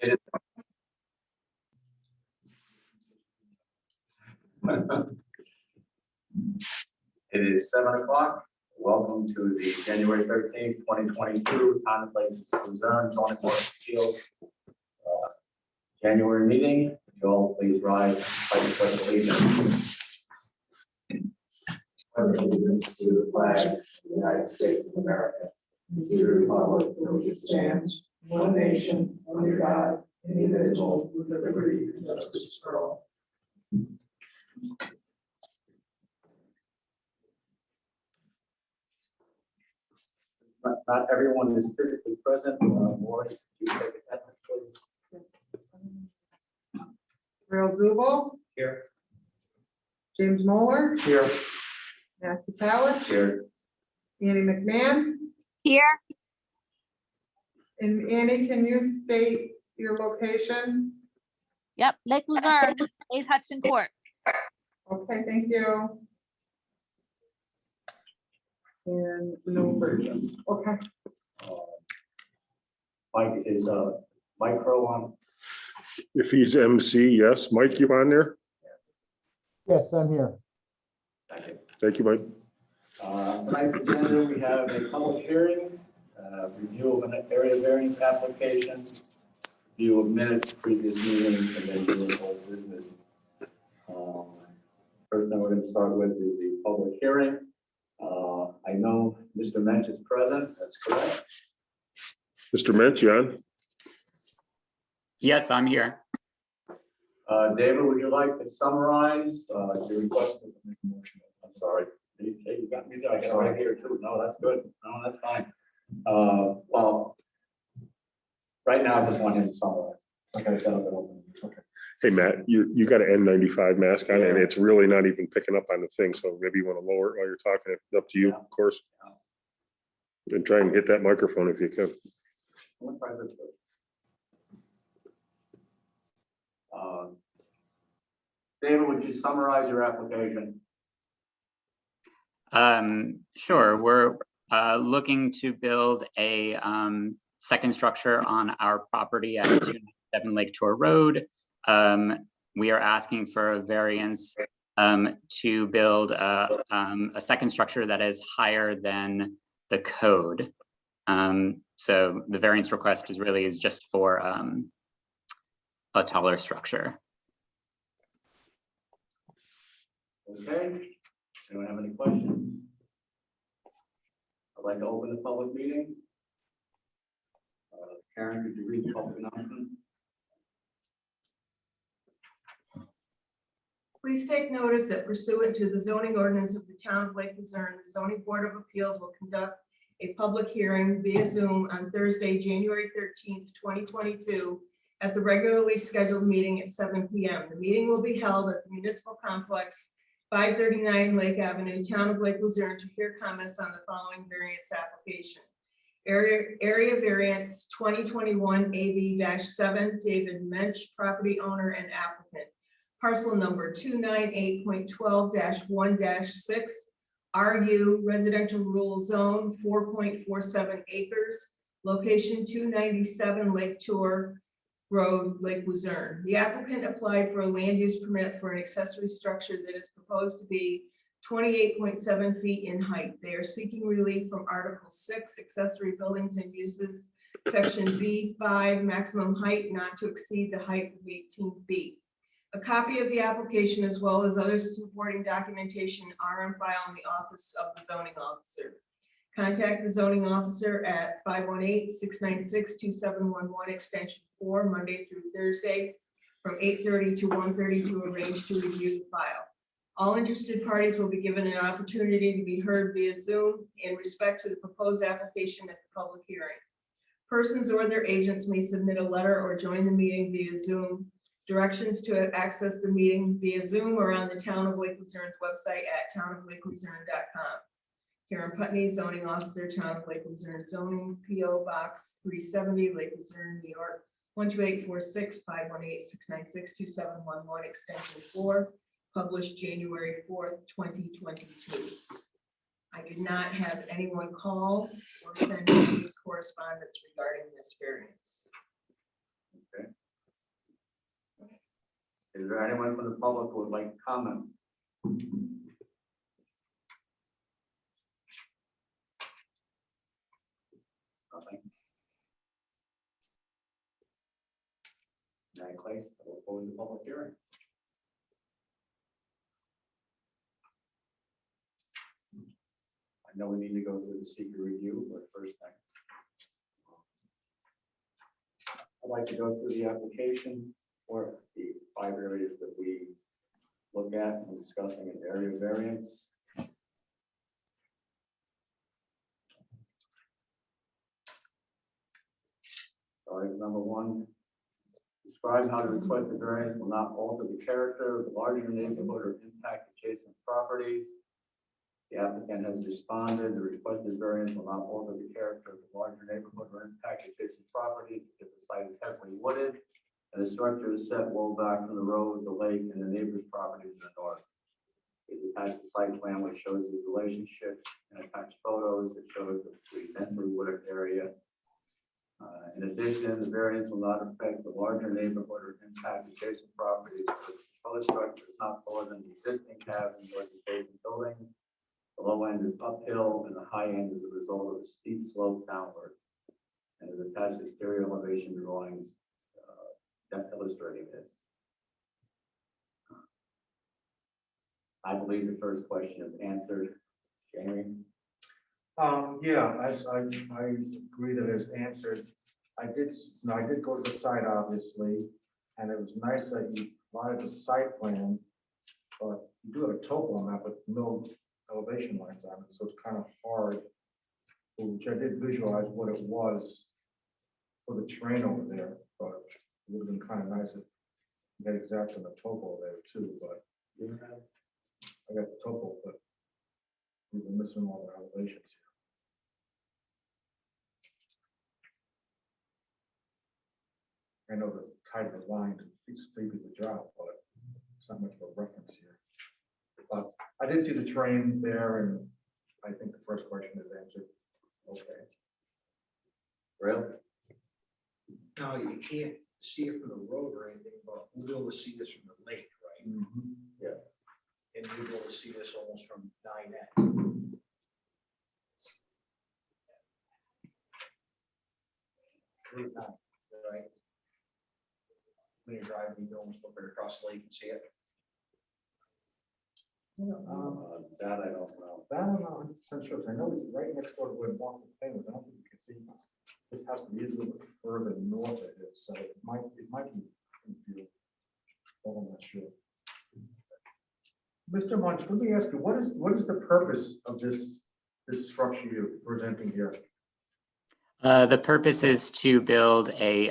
It is 7 o'clock. Welcome to the January 13th, 2022 Untitled Luzerne zoning board of appeals January meeting. Joel, please rise and fight for the allegiance. Allegiance to the flag of the United States of America, and to the republic for which it stands, one nation, under God, indivisible, with liberty and justice for all. Not everyone is physically present. Lori, could you take attendance, please? Real Zubel, Here. James Moeller, Here. Matthew Powell, Here. Annie McMahon. Here, And Annie, can you state your location? yep, Lake Luzerne, 8 Hudson Court. Okay, thank you. And no Burgess. Okay. Mike, is micro on? If he's MC, yes. Mike, you on there? Yes, I'm here. Thank you. Thank you, Mike. Tonight's agenda, we have a public hearing, review of an area variance application, review of minutes, previous meetings, and then do a whole business. First thing we're going to start with is the public hearing. I know Mr. Mensch is present, that's correct. Mr. Mensch, you on? Yes, I'm here. David, would you like to summarize your request? I'm sorry. Okay, you got me there. I got it right here too. No, that's good. No, that's fine. Well, right now I just want him to summarize. Okay, shut up and open. Okay. Hey, Matt, you got an N95 mask on and it's really not even picking up on the thing. So maybe you want to lower it while you're talking. It's up to you, of course. And try and hit that microphone if you can. I'm gonna try this first. David, would you summarize your application? Sure. We're looking to build a second structure on our property at 297 Lake Shore Road. We are asking for a variance to build a second structure that is higher than the code. So the variance request is just for a taller structure. Okay. Anyone have any questions? I'd like to open the public meeting. Karen, could you read the public announcement? Please take notice that pursuant to the zoning ordinance of the town of Lake Luzerne, the zoning board of appeals will conduct a public hearing via Zoom on Thursday, January 13th, 2022 at the regularly scheduled meeting at 7 p.m. The meeting will be held at the municipal complex, 539 Lake Avenue, town of Lake Luzerne, to hear comments on the following variance application. Area variance 2021 AV-7, David Mensch, property owner and applicant. Parcel number 298.12-1-6, RU residential rural zone, 4.47 acres, location 297 Lake Shore Road, Lake Luzerne. The applicant applied for a land use permit for an accessory structure that is proposed to be 28.7 feet in height. They are seeking relief from Article 6, accessory buildings and uses, Section B5, maximum height not to exceed the height of 18 feet. A copy of the application as well as other supporting documentation are on file in the office of the zoning officer. Contact the zoning officer at 518-696-2711 extension 4 Monday through Thursday from 8:30 to 1:30 to arrange to review the file. All interested parties will be given an opportunity to be heard via Zoom in respect to the proposed application at the public hearing. Persons or their agents may submit a letter or join the meeting via Zoom. Directions to access the meeting via Zoom are on the Town of Lake Luzerne's website at townoflakeluzerne.com. Karen Putney, zoning officer, Town of Lake Luzerne zoning, P.O. Box 370, Lake Luzerne, New York, 12846, 518-696-2711, extension 4, published January 4th, 2022. I did not have anyone call or send any correspondence regarding this variance. Okay. there anyone from the public who would like to comment? Nothing. In that case, I will close the public hearing. I know we need to go through the secret review, but first thing. I'd like to go through the application for the 5 areas that we look at and discussing an area variance. Item number 1, describe how the requested variance will not alter the character of the larger neighborhood or impact adjacent properties. The applicant has responded, the requested variance will not alter the character of the larger neighborhood or impact adjacent properties because the site is heavily wooded and the structure is set well back from the road, the lake, and the neighbor's property to the north. It attached a site plan which shows the relationship and attached photos that shows the densely wooded area. In addition, the variance will not affect the larger neighborhood or impact adjacent properties because the proposed structure is not taller than the existing cabin or the adjacent buildings. The low end is uphill and the high end is a result of a steep slope downward. And is attached exterior elevation drawings illustrating this. I believe the first question is answered. Jamie? Yeah, I agree that it's answered. I did go to the site, obviously, and it was nice that you provided the site plan, but you do have a topo on that, but no elevation lines on it, so it's kind of hard, which I did visualize what it was for the terrain over there, but it would have been kind of nice if you had exactly the topo there too, but I got the topo, but we were missing all the elevations here. I know the type of line to speed the job, but it's not much of a reference here. But I did see the train there, and I think the first question is answered. Okay. Really? Now, you can't see it from the road or anything, but we'll be able to see this from the lake, right? Yeah. And we'll be able to see this almost from Dinette. Really nice, right? When you're driving, you can almost look right across the lake and see it. That I don't know. That I'm not 100% sure. I know it's right next door to where Walking Plain was. I don't think you can see this. This house is a little bit further north of it, so it might be in view. But I'm not sure. Mr. Munch, let me ask you, what is the purpose of this structure you're presenting here? The purpose is to build a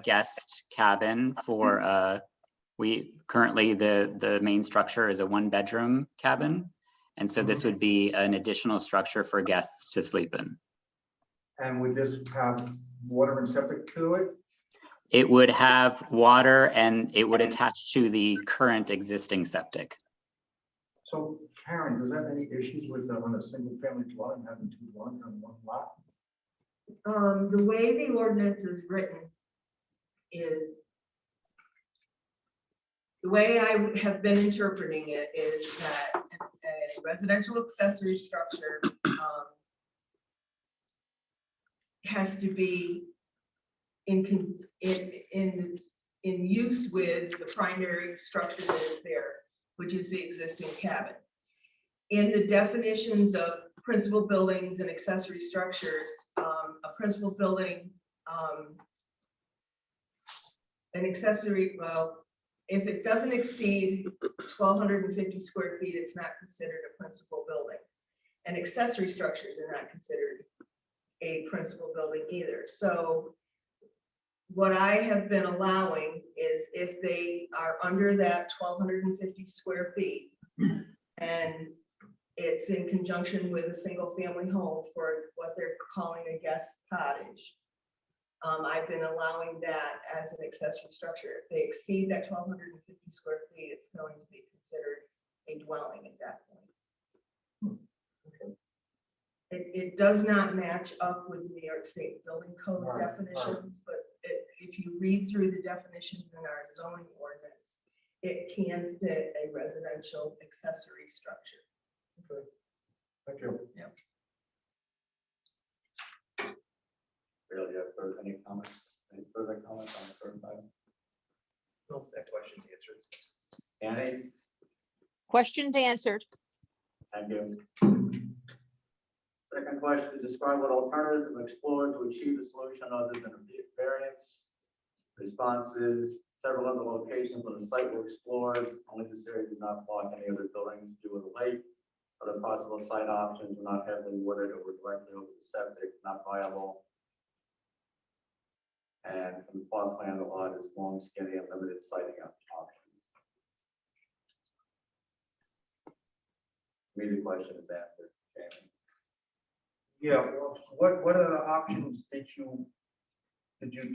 guest cabin for, currently the main structure is a 1-bedroom cabin. And so this would be an additional structure for guests to sleep in. And would this have water and septic to it? It would have water and it would attach to the current existing septic. So Karen, does that have any issues with on a single family dwelling, having 2 dwellings on 1 lot? The way the ordinance is written is, the way I have been interpreting it is that a residential accessory structure has to be in use with the primary structure that is there, which is the existing cabin. In the definitions of principal buildings and accessory structures, a principal building, an accessory, well, if it doesn't exceed 1,250 square feet, it's not considered a principal building. And accessory structures are not considered a principal building either. So what I have been allowing is if they are under that 1,250 square feet and it's in conjunction with a single family home for what they're calling a guest cottage, I've been allowing that as an accessory structure. If they exceed that 1,250 square feet, it's going to be considered a dwelling at that point. Okay. It does not match up with the New York State Building Code Right, definitions, but if you read through the definitions in our zoning ordinance, it can fit a residential accessory structure. Thank you. Really, any comments? Any further comments on the first item? No, that question's answered. Annie? Questions answered. Thank you. Second question, describe what alternatives have explored to achieve a solution other than a variance. Responses, several other locations on the site were explored. Only this area did not block any other buildings due to the lake. Other possible site options were not heavily wooded or were directly over the septic, not viable. And from the plot plan, the lot is long, skinny, and limited sighting options. Me, the question is answered. Jamie. Yeah, well, what other options did you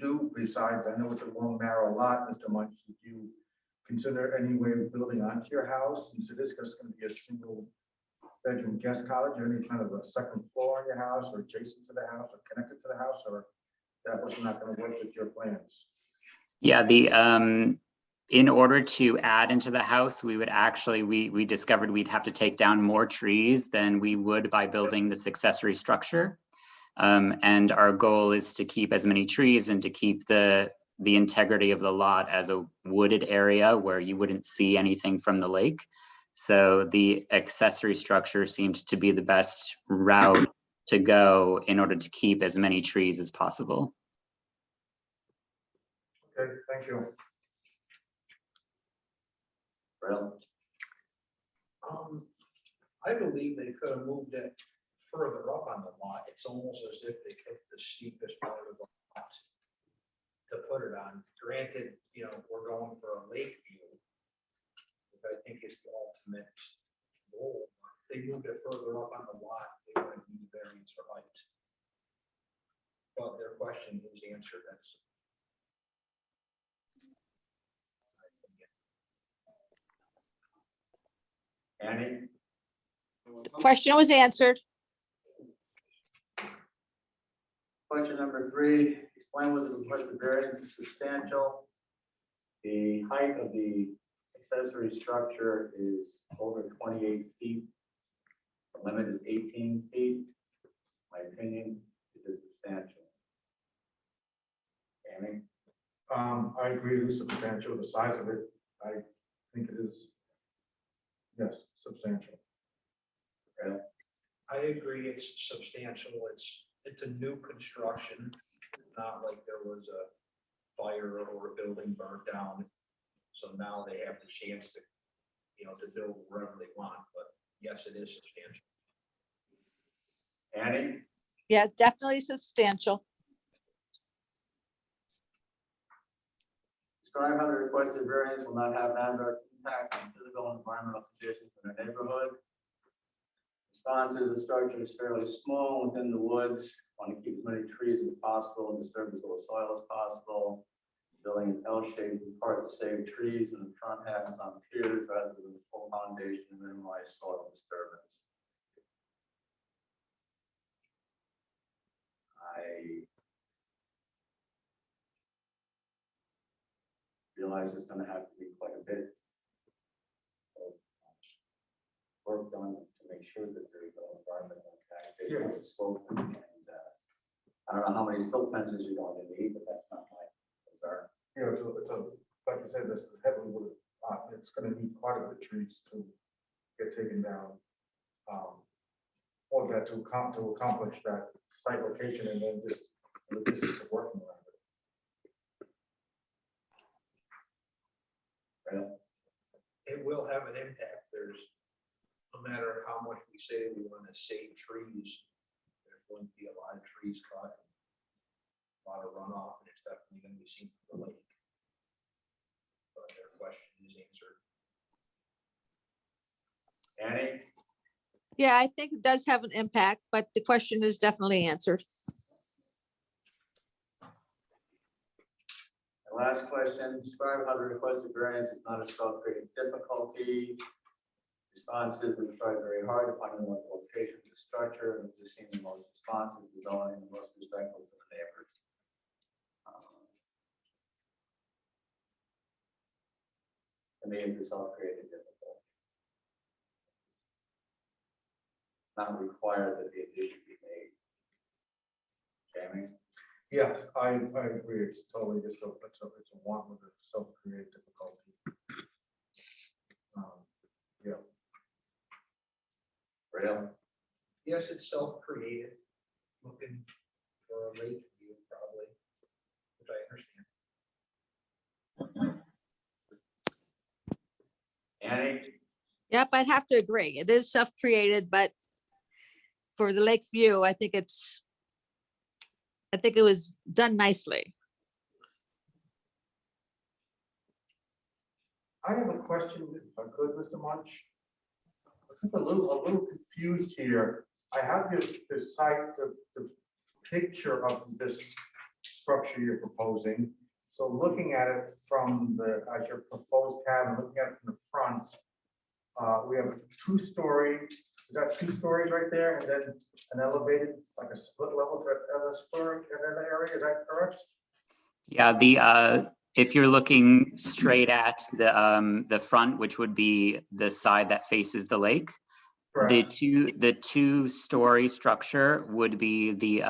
do besides, I know it's a long narrow lot, Mr. Munch, did you consider any way of building onto your house? Since it is just going to be a single bedroom guest cottage, or any kind of a second floor in your house or adjacent to the house or connected to the house, or that was not going to work with your plans? Yeah, in order to add into the house, we would actually, we discovered we'd have to take down more trees than we would by building this accessory structure. And our goal is to keep as many trees and to keep the integrity of the lot as a wooded area where you wouldn't see anything from the lake. So the accessory structure seemed to be the best route to go in order to keep as many trees as possible. Okay, thank you. Well, I believe they could have moved it further up on the lot. It's almost as if they took the steepest part of the lot to put it on. Granted, we're going for a lake view, which I think is the ultimate goal. If they moved it further up on the lot, they would need variance for height. But their question was answered. That's Annie? Question was answered. Question number 3, explain whether the requested variance is substantial. The height of the accessory structure is over 28 feet. The limit is 18 feet. My opinion, it is substantial. Amy? I agree it is substantial, the size of it, I think it is, yes, substantial. Really? I agree, it's substantial. It's a new construction, not like there was a fire or a building burnt down. So now they have the chance to, to build wherever they want, but yes, it is substantial. Annie? Yeah, definitely substantial. Describe how the requested variance will not have an adverse impact on physical and environmental conditions in the neighborhood. Responses, the structure is fairly small within the woods. Want to keep as many trees as possible and disturb as little soil as possible. Building an L-shaped in part to save trees in the front half is on piers rather than the full foundation to minimize soil disturbance. I realize there's going to have to be quite a bit of work done to make sure that there's no environmental impact. Slope and I don't know how many silt fences you're going to need, but that's not my concern. It's like you said, this is heavily wooded, it's gonna need quite a bit of trees to get taken down. For that to accomplish that site location and then just the distance of working around it. Right? It will have an impact. There's, no matter how much we say we want to save trees, there's going to be a lot of trees cut, a lot of runoff, and it's definitely going to be seen from the lake. But their question is answered. Annie? Yeah, I think it does have an impact, but the question is definitely answered. The last question, describe how the requested variance is not a self-created difficulty. Responses, we tried very hard to find the location of the structure and to seem the most responsive, design, and most respectful to the neighbors. to me, it's a self-created difficulty. Not required that the addition be made. Jamie? Yeah, I agree. It's totally just it's a want with a self-created difficulty. Yeah. Real? Yes, it's self-created, looking for a lake view probably, which I understand. Annie? Yep, I'd have to agree. It is self-created, but for the lake view, I think it was done nicely. I have a question, if I could, Mr. Munch. I'm a little confused here. I have the site, the picture of this structure you're proposing. So looking at it from as your proposed cabin, looking at it from the front, we have a 2-story, is that 2 stories right there? And then an elevated, like a split level to another story in that area, is that correct? Yeah, if you're looking straight at the front, which would be the side that faces the lake, the Correct. 2-story structure would be the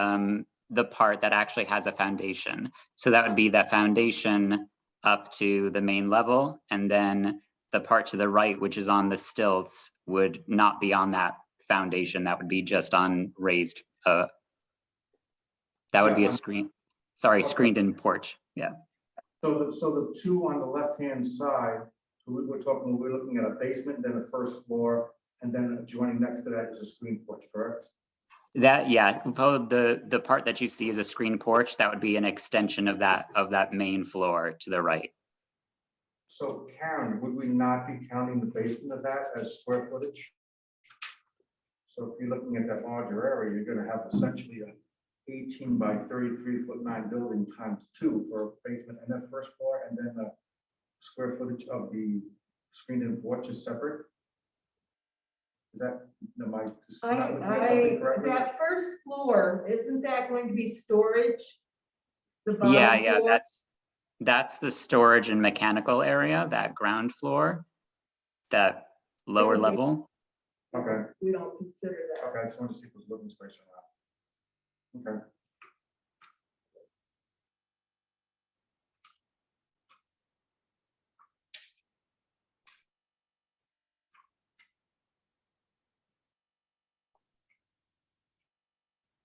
part that actually has a foundation. So that would be the foundation up to the main level, and then the part to the right, which is on the stilts, would not be on that foundation. That would be just on raised. That would be a screened-in porch. Yeah. So the 2 on the left-hand side, we're looking at a basement, then a first floor, and then adjoining next to that is a screen porch, correct? The part that you see is a screen porch. That would be an extension of that main floor to the right. So Karen, would we not be counting the basement of that as square footage? So if you're looking at that larger area, you're gonna have essentially a 18 by 33'9" building times 2 for a basement and then first floor, and then the square footage of the screened-in porch is separate? Is that, am I just not looking at something correctly? That first floor, isn't that going to be storage? The bottom Yeah, floor? that's the storage and mechanical area, that ground floor, that lower level. Okay, We don't consider that. okay, I just wanted to see if it was living space or not. Okay.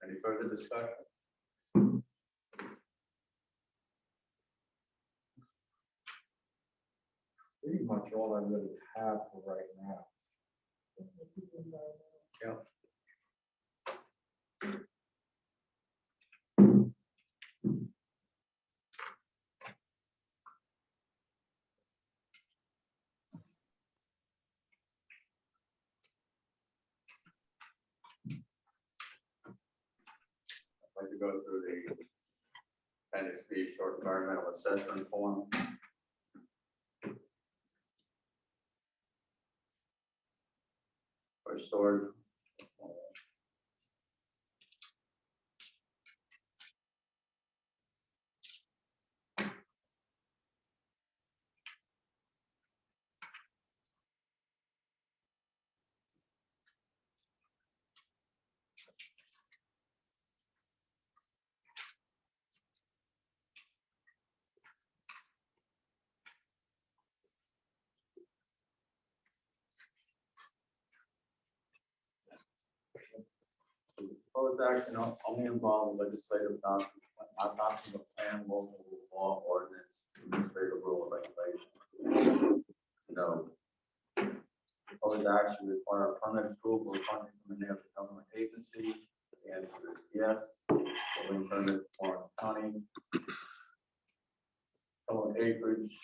Any further discussion? Pretty much all I really have for right now. Yeah. I'd like to go through the appendix B short environmental assessment form. For storage. Proposed action only involve legislative adoption of plan, local law, ordinance, administrative rule, or regulation. No. Proposed action require permanent approval of funding from the nearest government agency. The answer is yes. Building permit, Orange County. Total acreage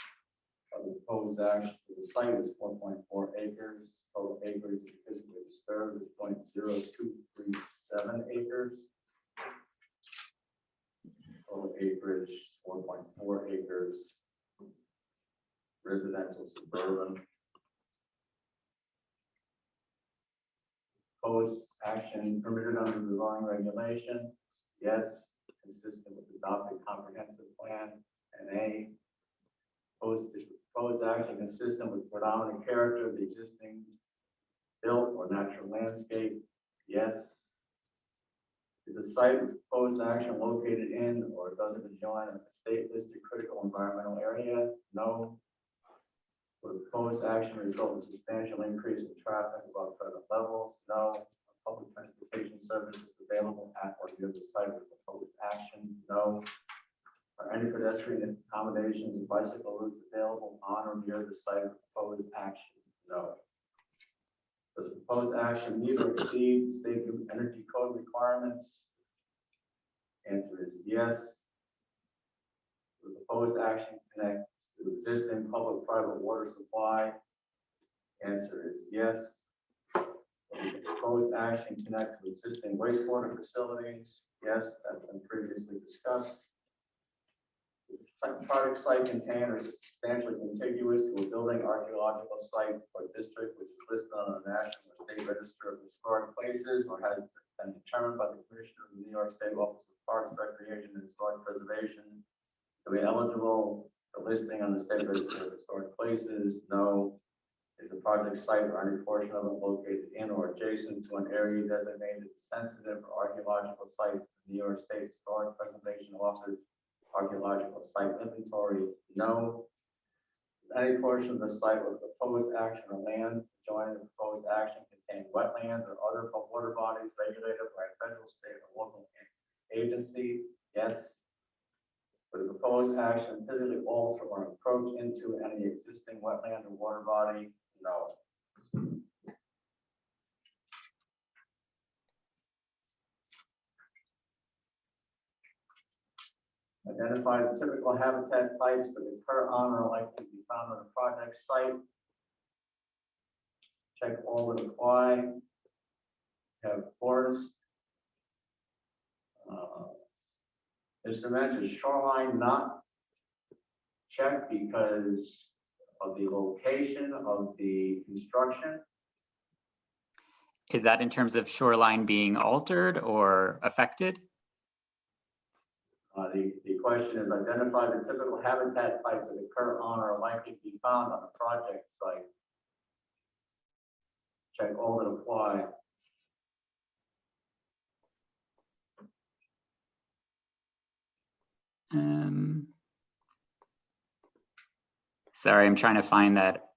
of the proposed action to the site is 4.4 acres. Total acreage physically disturbed is 0.0237 acres. Total acreage 1.4 acres. Residential suburban. Proposed action permitted under the zoning regulation. Yes, consistent with adopted comprehensive plan. And A. proposed action consistent with predominant character of the existing built or natural landscape? Yes. Is the site with proposed action located in or does it adjoin a state listed critical environmental area? No. Will the proposed action result in substantial increase in traffic above present levels? No. Are public transportation services available at or near the site of the proposed action? No. Are any pedestrian accommodations and bicycle routes available on or near the site of the proposed action? No. Does the proposed action meet or exceed state energy code requirements? Answer is yes. The proposed action connects to existing public-private water supply? Answer is yes. Does the proposed action connect to existing wastewater facilities? Yes, that's been previously discussed. Project site contained or substantially contiguous to a building, archaeological site or district which is listed on the National or State Register of Historic Places or has been determined by the Commissioner of the New York State Office of Parks, Recreation, and Historic Preservation to be eligible for listing on the State Register of Historic Places? No. Is the project site or any portion of it located in or adjacent to an area designated sensitive for archaeological sites? The New York State Historic Preservation Office archaeological site inventory? No. Does any portion of the site with proposed action or land adjoining the proposed action contain wetlands or other water bodies regulated by a federal, state, or local agency? Yes. Would the proposed action physically alter or approach into any existing wetland or water body? No. Identify the typical habitat types that occur on or are likely to be found on a project site. Check all that apply. Have forest. Mr. Mentioned shoreline not checked because of the location of the construction. Is that in terms of shoreline being altered or affected? The question is identify the typical habitat types that occur on or are likely to be found on a project site. Check all that apply. Sorry, I'm trying to find that.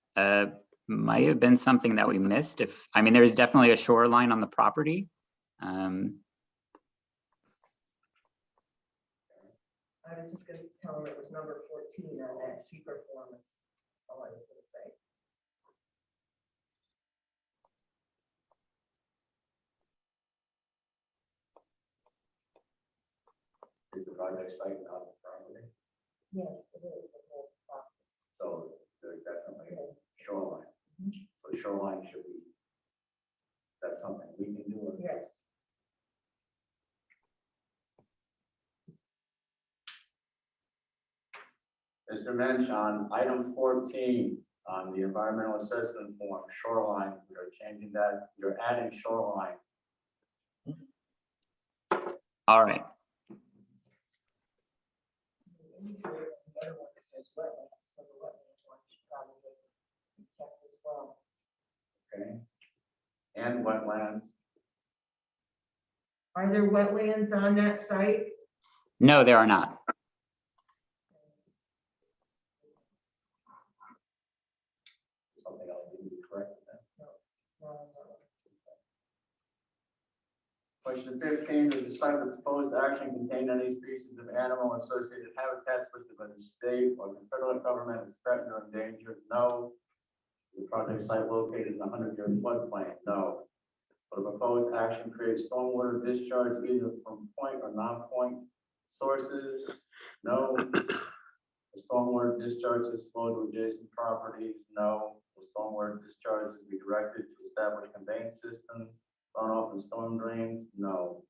Might have been something that we missed. I mean, there's definitely a shoreline on the property. I was just gonna tell him it was number 14 on that secret form. Is all I was gonna say. Is the project site on the property? Yeah, it is. So there's definitely a shoreline. So shoreline should be, that's something we can do. Yes. Mr. Mensch, on item 14, on the environmental assessment form, shoreline, we are changing that, you're adding shoreline. All right. Okay. And wetlands. Are there wetlands on that site? No, there are not. Something else we need to correct that. Question 15, does the site of the proposed action contain any species of animal and associated habitats listed by the state or the federal government as threatened or endangered? No. The project site located in a 100-year floodplain? No. Will the proposed action create stormwater discharge either from point or non-point sources? No. The stormwater discharges flow to adjacent properties? No. Will stormwater discharges be directed to establish conveyance systems, runoff and storm drains? No.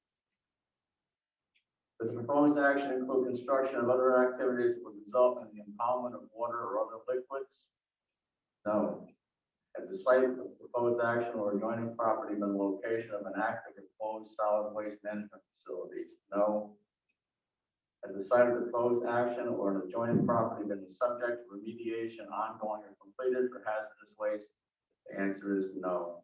Does the proposed action include construction of other activities that would result in the impoundment of water or other liquids? No. Has the site of proposed action or adjoining property been the location of an active or closed solid waste management facility? No. Has the site of the proposed action or an adjoining property been the subject of remediation ongoing or completed for hazardous waste? The answer is no.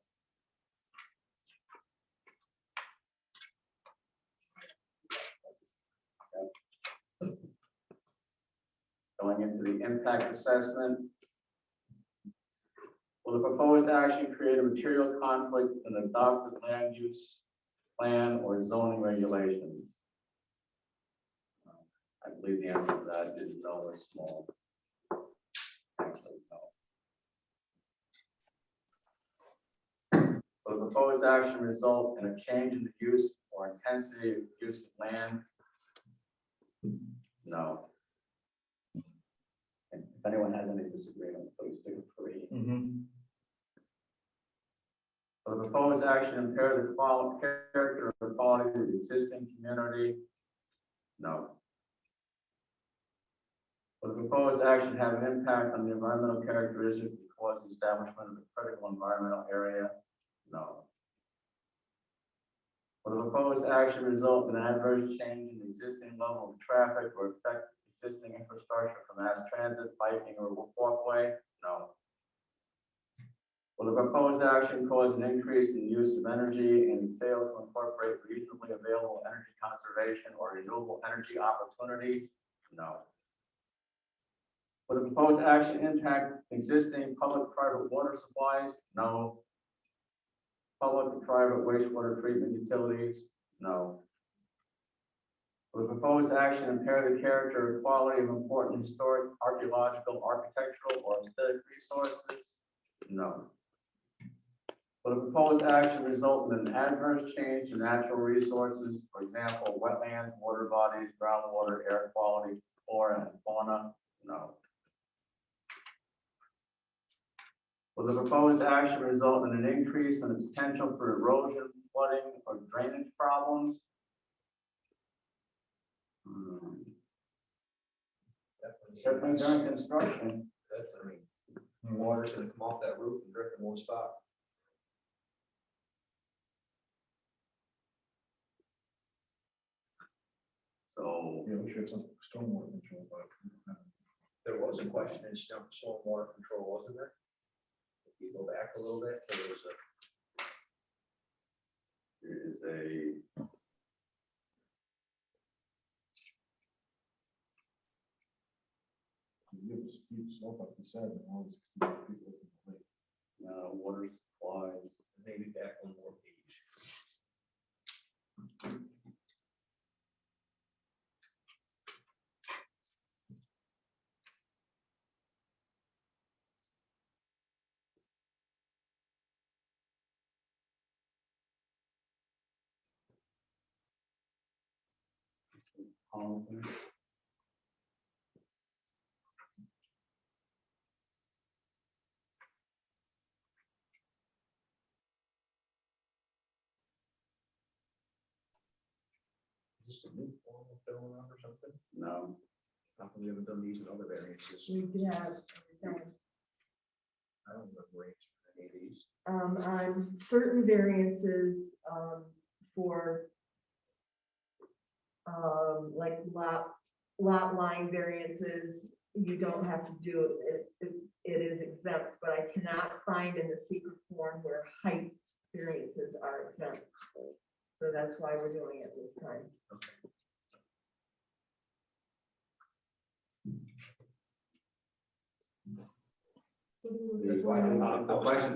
Going into the impact assessment. Will the proposed action create a material conflict with an adopted land use plan or zoning regulations? I believe the answer to that is no or small. Actually, no. Will the proposed action result in a change in the use or intensity of use of land? No. And if anyone has any disagreement, please feel free. Will the proposed action impair the character or quality of the existing community? No. Will the proposed action have an impact on the environmental characteristics that cause the establishment of a critical environmental area? No. Will the proposed action result in an adverse change in the existing level of traffic or affect existing infrastructure for mass transit, biking, or walkway? No. Will the proposed action cause an increase in the use of energy and fail to incorporate reasonably available energy conservation or renewable energy opportunities? No. Will the proposed action impact existing public-private water supplies? No. Public and private wastewater treatment utilities? No. Will the proposed action impair the character or quality of important historic, archaeological, architectural, or aesthetic resources? No. Will the proposed action result in an adverse change to natural resources, for example, wetlands, water bodies, groundwater, air quality, flora, and fauna? No. Will the proposed action result in an increase in the potential for erosion, flooding, or drainage problems? Certainly during construction. That's, I mean, water's gonna come off that roof and drip in one spot. So, Yeah, we should have some stormwater control, but. There was a question in stormwater control, wasn't there? If you go back a little bit, there was a. You have a steep slope, like you said, and all these people. water supplies. Maybe back one more page. Is this a new form of filling out or something? No. How come we haven't done these in other variances? We have, I don't remember answering any of these. on certain variances, for like lot line variances, you don't have to do it. It is exempt, but I cannot find in the secret form where height variances are exempt. So that's why we're doing it this time.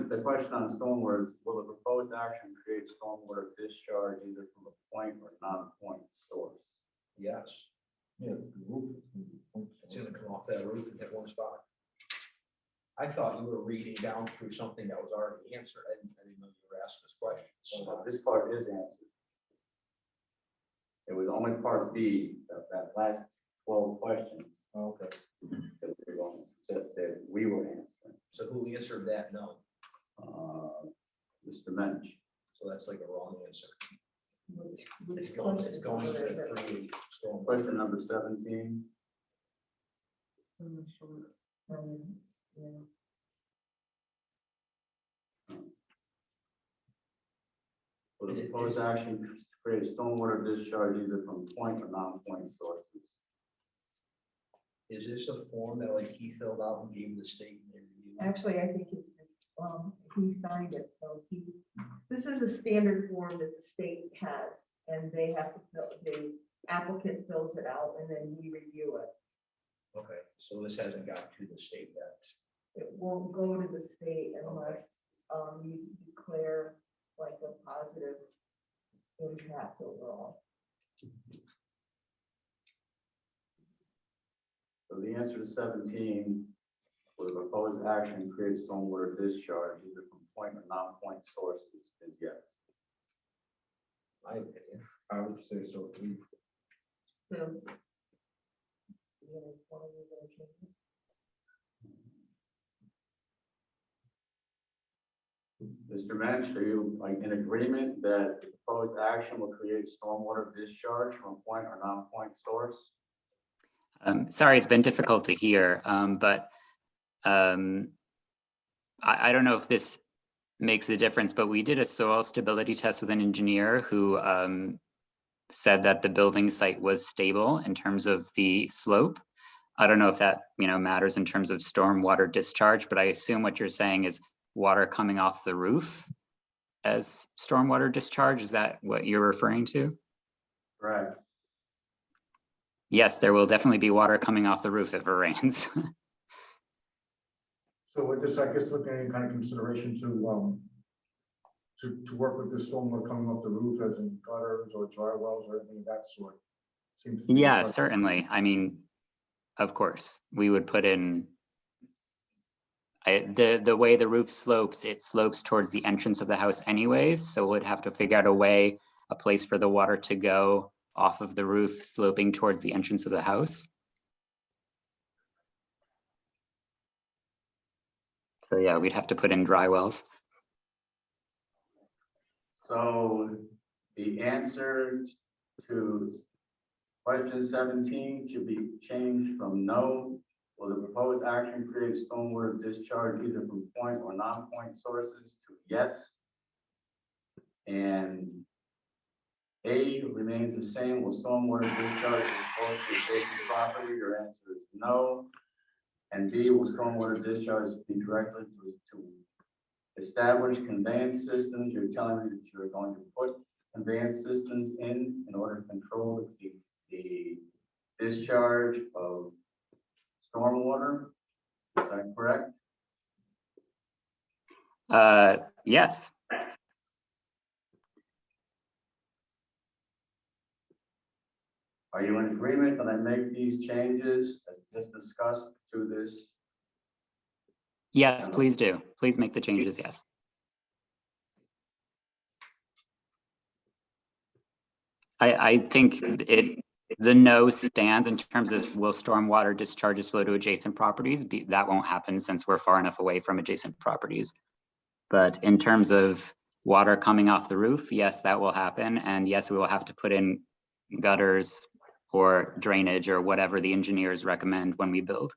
The question on stormwater is, will the proposed action create stormwater discharge either from a point or non-point source? Yes, Yeah, the roof. it's gonna come off that roof and hit one spot. I thought you were reading down through something that was already answered. I didn't know you were asking this question. So this part is answered. It was only part B of that last 12 questions Okay. that we were answering. So who answered that? No. Mr. Mensch. So that's like a wrong answer. Which It's going to question? create storm. Question number 17. I'm not sure. Yeah. Will the proposed action create stormwater discharge either from point or non-point sources. Is this a form that like he filled out and gave the state? and they reviewed it? Actually, I think he signed it, so this is a standard form that the state has, and they have to the applicant fills it out, and then we review it. Okay, so this hasn't got to the state yet. It won't go to the state unless, you declare like a positive impact overall. So the answer to 17, for the proposed action creates stormwater discharge either from point or non-point sources is yes. My opinion. I would say so too. So. You wanna change it? Mr. Mensch, are you like in agreement that the proposed action will create stormwater discharge from a point or non-point source? Sorry, it's been difficult to hear, but I don't know if this makes a difference, but we did a soil stability test with an engineer who said that the building site was stable in terms of the slope. I don't know if that matters in terms of stormwater discharge, but I assume what you're saying is water coming off the roof as stormwater discharge. Is that what you're referring to? Right. Yes, there will definitely be water coming off the roof if it rains. So with this, I guess looking at any kind of consideration to work with the stormwater coming off the roof as in gutters or dry wells or anything of that sort. Seems to be Yeah, part- certainly. I mean, of course, we would put in the way the roof slopes, it slopes towards the entrance of the house anyways. So we'd have to figure out a place for the water to go off of the roof sloping towards the entrance of the house. So yeah, we'd have to put in dry wells. So the answer to question 17 should be changed from no. Will the proposed action create stormwater discharge either from point or non-point sources to yes? And A remains the same. Will stormwater discharge be to adjacent property? Your answer is no. And B, will stormwater discharge be directed to establish conveyance systems? You're telling me that you're going to put conveyance systems in order to control the discharge of stormwater. Is that correct? Yes. Are you in agreement that I make these changes as just discussed to this? Yes, please do. Please make the changes, yes. I think the no stands in terms of will stormwater discharges flow to adjacent properties. That won't happen since we're far enough away from adjacent properties. But in terms of water coming off the roof, yes, that will happen. And yes, we will have to put in gutters or drainage or whatever the engineers recommend when we build.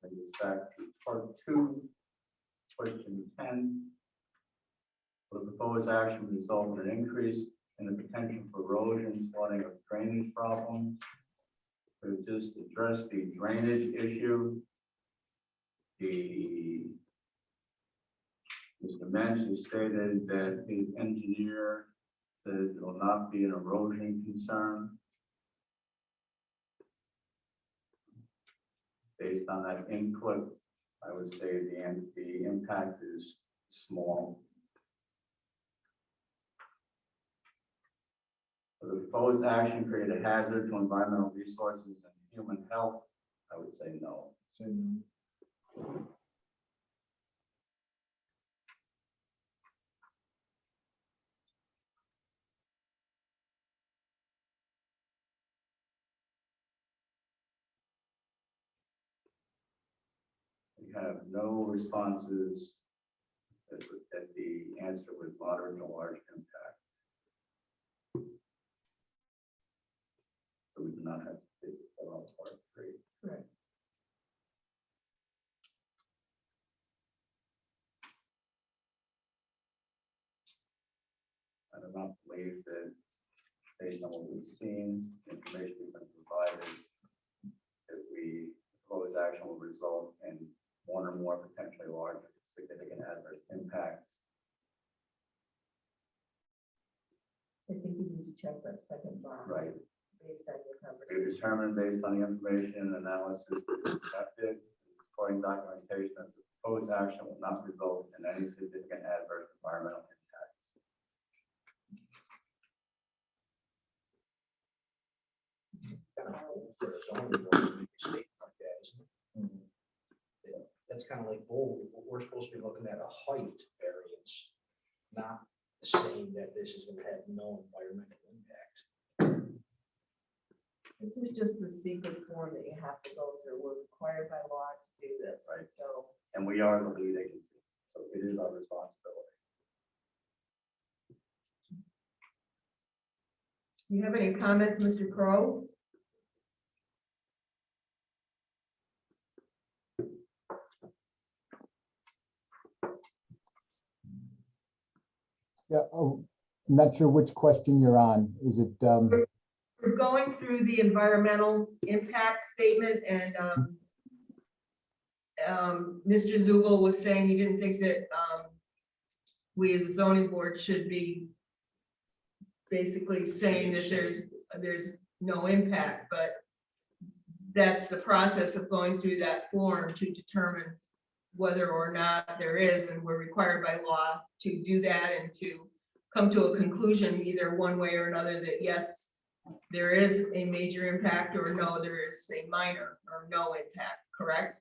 Bring this back to part 2, question 10. Will the proposed action result in an increase in the potential for erosion, flooding, or drainage problems? To just address the drainage issue, Mr. Mensch has stated that his engineer says it will not be an erosion concern. Based on that input, I would say the impact is small. For the proposed action create a hazard to environmental resources and human health, I would say no. Say no. We have no responses that the answer was moderate to large impact. So we do not have to fill out part 3. Correct. I do not believe that based on what we've seen, information we've been provided, that we propose action will result in one or more potentially large significant adverse impacts. I think you need to check that second box. Right. Based on your We conversation. determined based on the information and analysis conducted, supporting documentation that the proposed action will not result in any significant adverse environmental impacts. For a zoning board to make a statement like that, isn't it? Yeah, that's kind of like, oh, we're supposed to be looking at a height variance, not saying that this is going to have no environmental impact. This is just the secret form that you have to go through. We're required by law to do this, Right. so. And we are the lead agency, so it is our responsibility. Do you have any comments, Mr. Crowe? Yeah, oh, I'm not sure which question you're on. Is it, We're going through the environmental impact statement and Mr. Zubel was saying he didn't think that we as a zoning board should be basically saying that there's no impact, but that's the process of going through that form to determine whether or not there is, and we're required by law to do that and to come to a conclusion either one way or another that yes, there is a major impact or no, there is a minor or no impact, correct?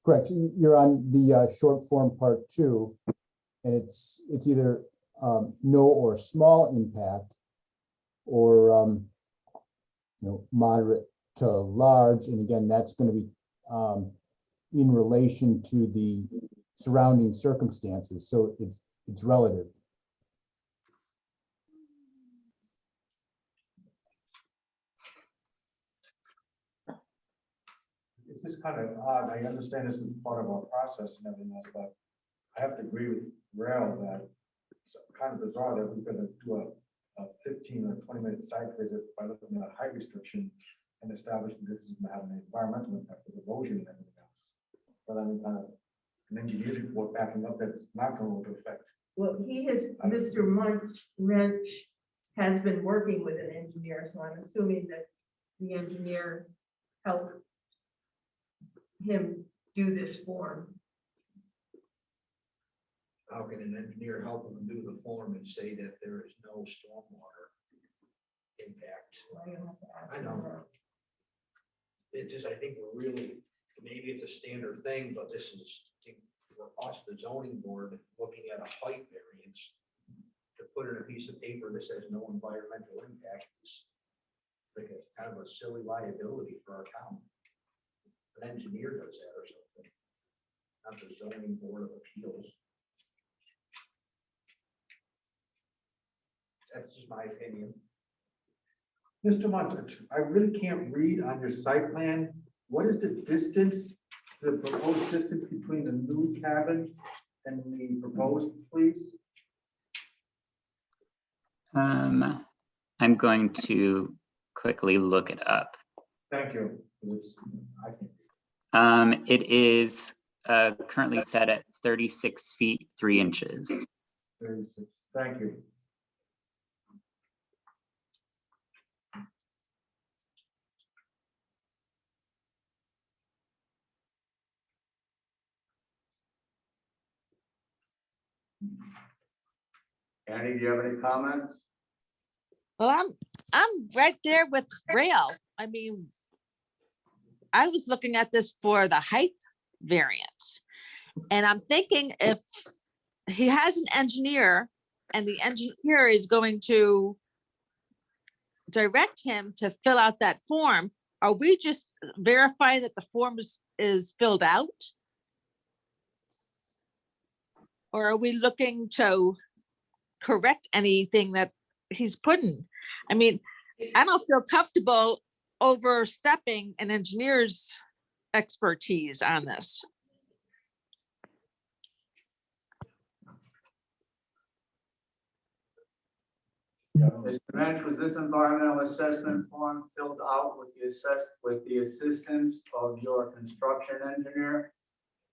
correct, you're on the short form part 2, and it's either no or small impact, or moderate to large, and again, that's going to be in relation to the surrounding circumstances, so it's relative. It's just kind of odd. I understand this is part of our process and everything else, but I have to agree with Rail that it's kind of bizarre that we're gonna do a 15 or 20-minute site visit by looking at a height restriction and establish that this is gonna have an environmental impact with erosion and everything else. But I mean, an engineer's report backing up that it's not going to affect. Well, Mr. Wrench has been working with an engineer, so I'm assuming that the engineer helped him do this form. How can an engineer help them do the form and say that there is no stormwater impact? Well, you'll have to ask I him know. that. It just, I think we're really, maybe it's a standard thing, but this is, I think, for us, the zoning board, looking at a height variance to put in a piece of paper that says no environmental impact is like a kind of a silly liability for our town. An engineer does that or something, not the zoning board of appeals. That's just my opinion. Mr. Muntich, I really can't read on your site plan. What is the distance, the proposed distance between the new cabin and the proposed, please? I'm going to quickly look it up. Thank you. I can. It is currently set at 36 feet 3 inches. 36. Thank you. Andy, do you have any comments? Well, I'm right there with Rail. I mean, I was looking at this for the height variance. And I'm thinking if he has an engineer and the engineer is going to direct him to fill out that form, are we just verifying that the form is filled out? Or are we looking to correct anything that he's putting? I mean, I don't feel comfortable overstepping an engineer's expertise on this. Mr. Mensch, was this environmental assessment form filled out with the assistance of your construction engineer?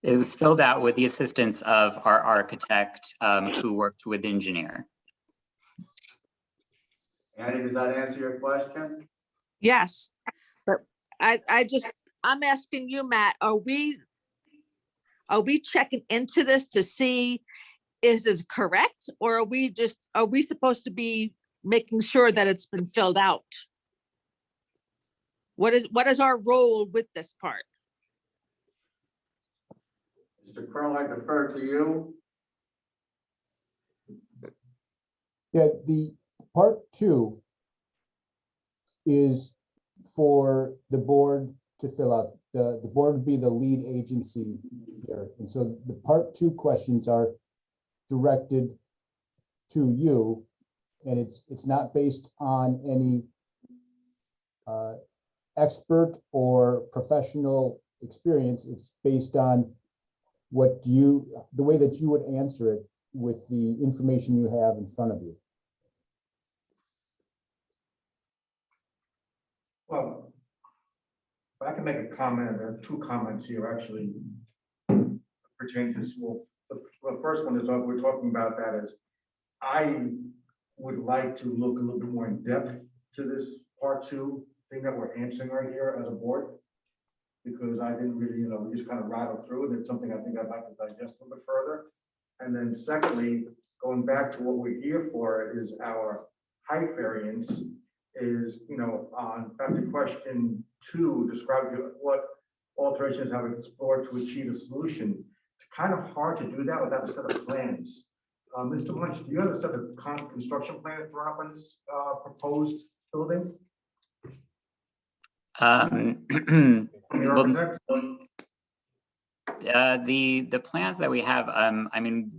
It was filled out with the assistance of our architect, who worked with engineer. Andy, does that answer your question? Yes, but I'm asking you, Matt, are we checking into this to see is this correct? Or are we supposed to be making sure that it's been filled out? What is our role with this part? Mr. Kroll, I defer to you. Yeah, the part 2 is for the board to fill out. The board would be the lead agency here. And so the part 2 questions are directed to you, and it's not based on any expert or professional experience. It's based on the way that you would answer it with the information you have in front of you. Well, if I can make a comment, there are 2 comments here actually pertaining to this. Well, the first one is, we're talking about that is, I would like to look a little bit more in depth to this part 2 thing that we're answering right here as a board. Because I didn't really, we just kind of rattled through it. It's something I think I'd like to digest a little bit further. And then secondly, going back to what we're here for is our height variance is, on back to question 2, describe what alterations have explored to achieve a solution. It's kind of hard to do that without a set of plans. Mr. Munch, do you have a set of construction plans drawn up on this proposed building? Well, the plans that we have, I mean,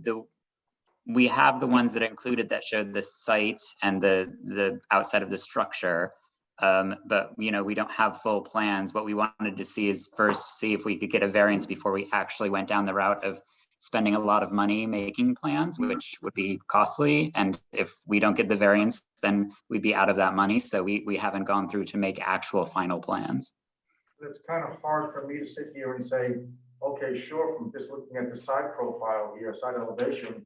we have the ones that included that showed the site and the outside of the structure. But we don't have full plans. What we wanted to see is first see if we could get a variance before we actually went down the route of spending a lot of money making plans, which would be costly. And if we don't get the variance, then we'd be out of that money. So we haven't gone through to make actual final plans. It's kind of hard for me to sit here and say, okay, sure, from just looking at the side profile here, side elevation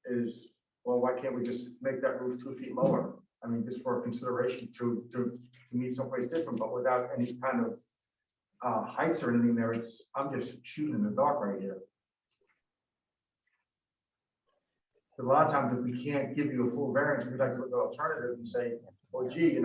is, well, why can't we just make that roof 2 feet lower? I mean, just for consideration to meet someplace different, but without any kind of heights or anything there, I'm just shooting in the dark right here. A lot of times, if we can't give you a full variance, we'd like to look at alternative and say, well, gee,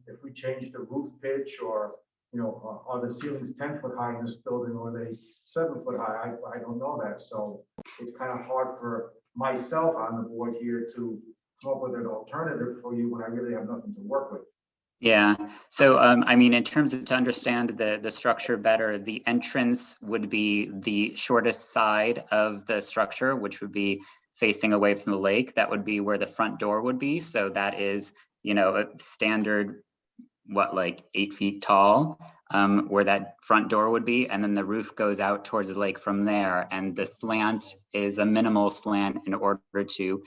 if we change the roof pitch or, are the ceilings 10 foot high in this building or are they 7 foot high? I don't know that. So it's kind of hard for myself on the board here to come up with an alternative for you when I really have nothing to work with. Yeah. So, I mean, in terms of to understand the structure better, the entrance would be the shortest side of the structure, which would be facing away from the lake. That would be where the front door would be. So that is, a standard, like 8 feet tall, where that front door would be. And then the roof goes out towards the lake from there. And the slant is a minimal slant in order to,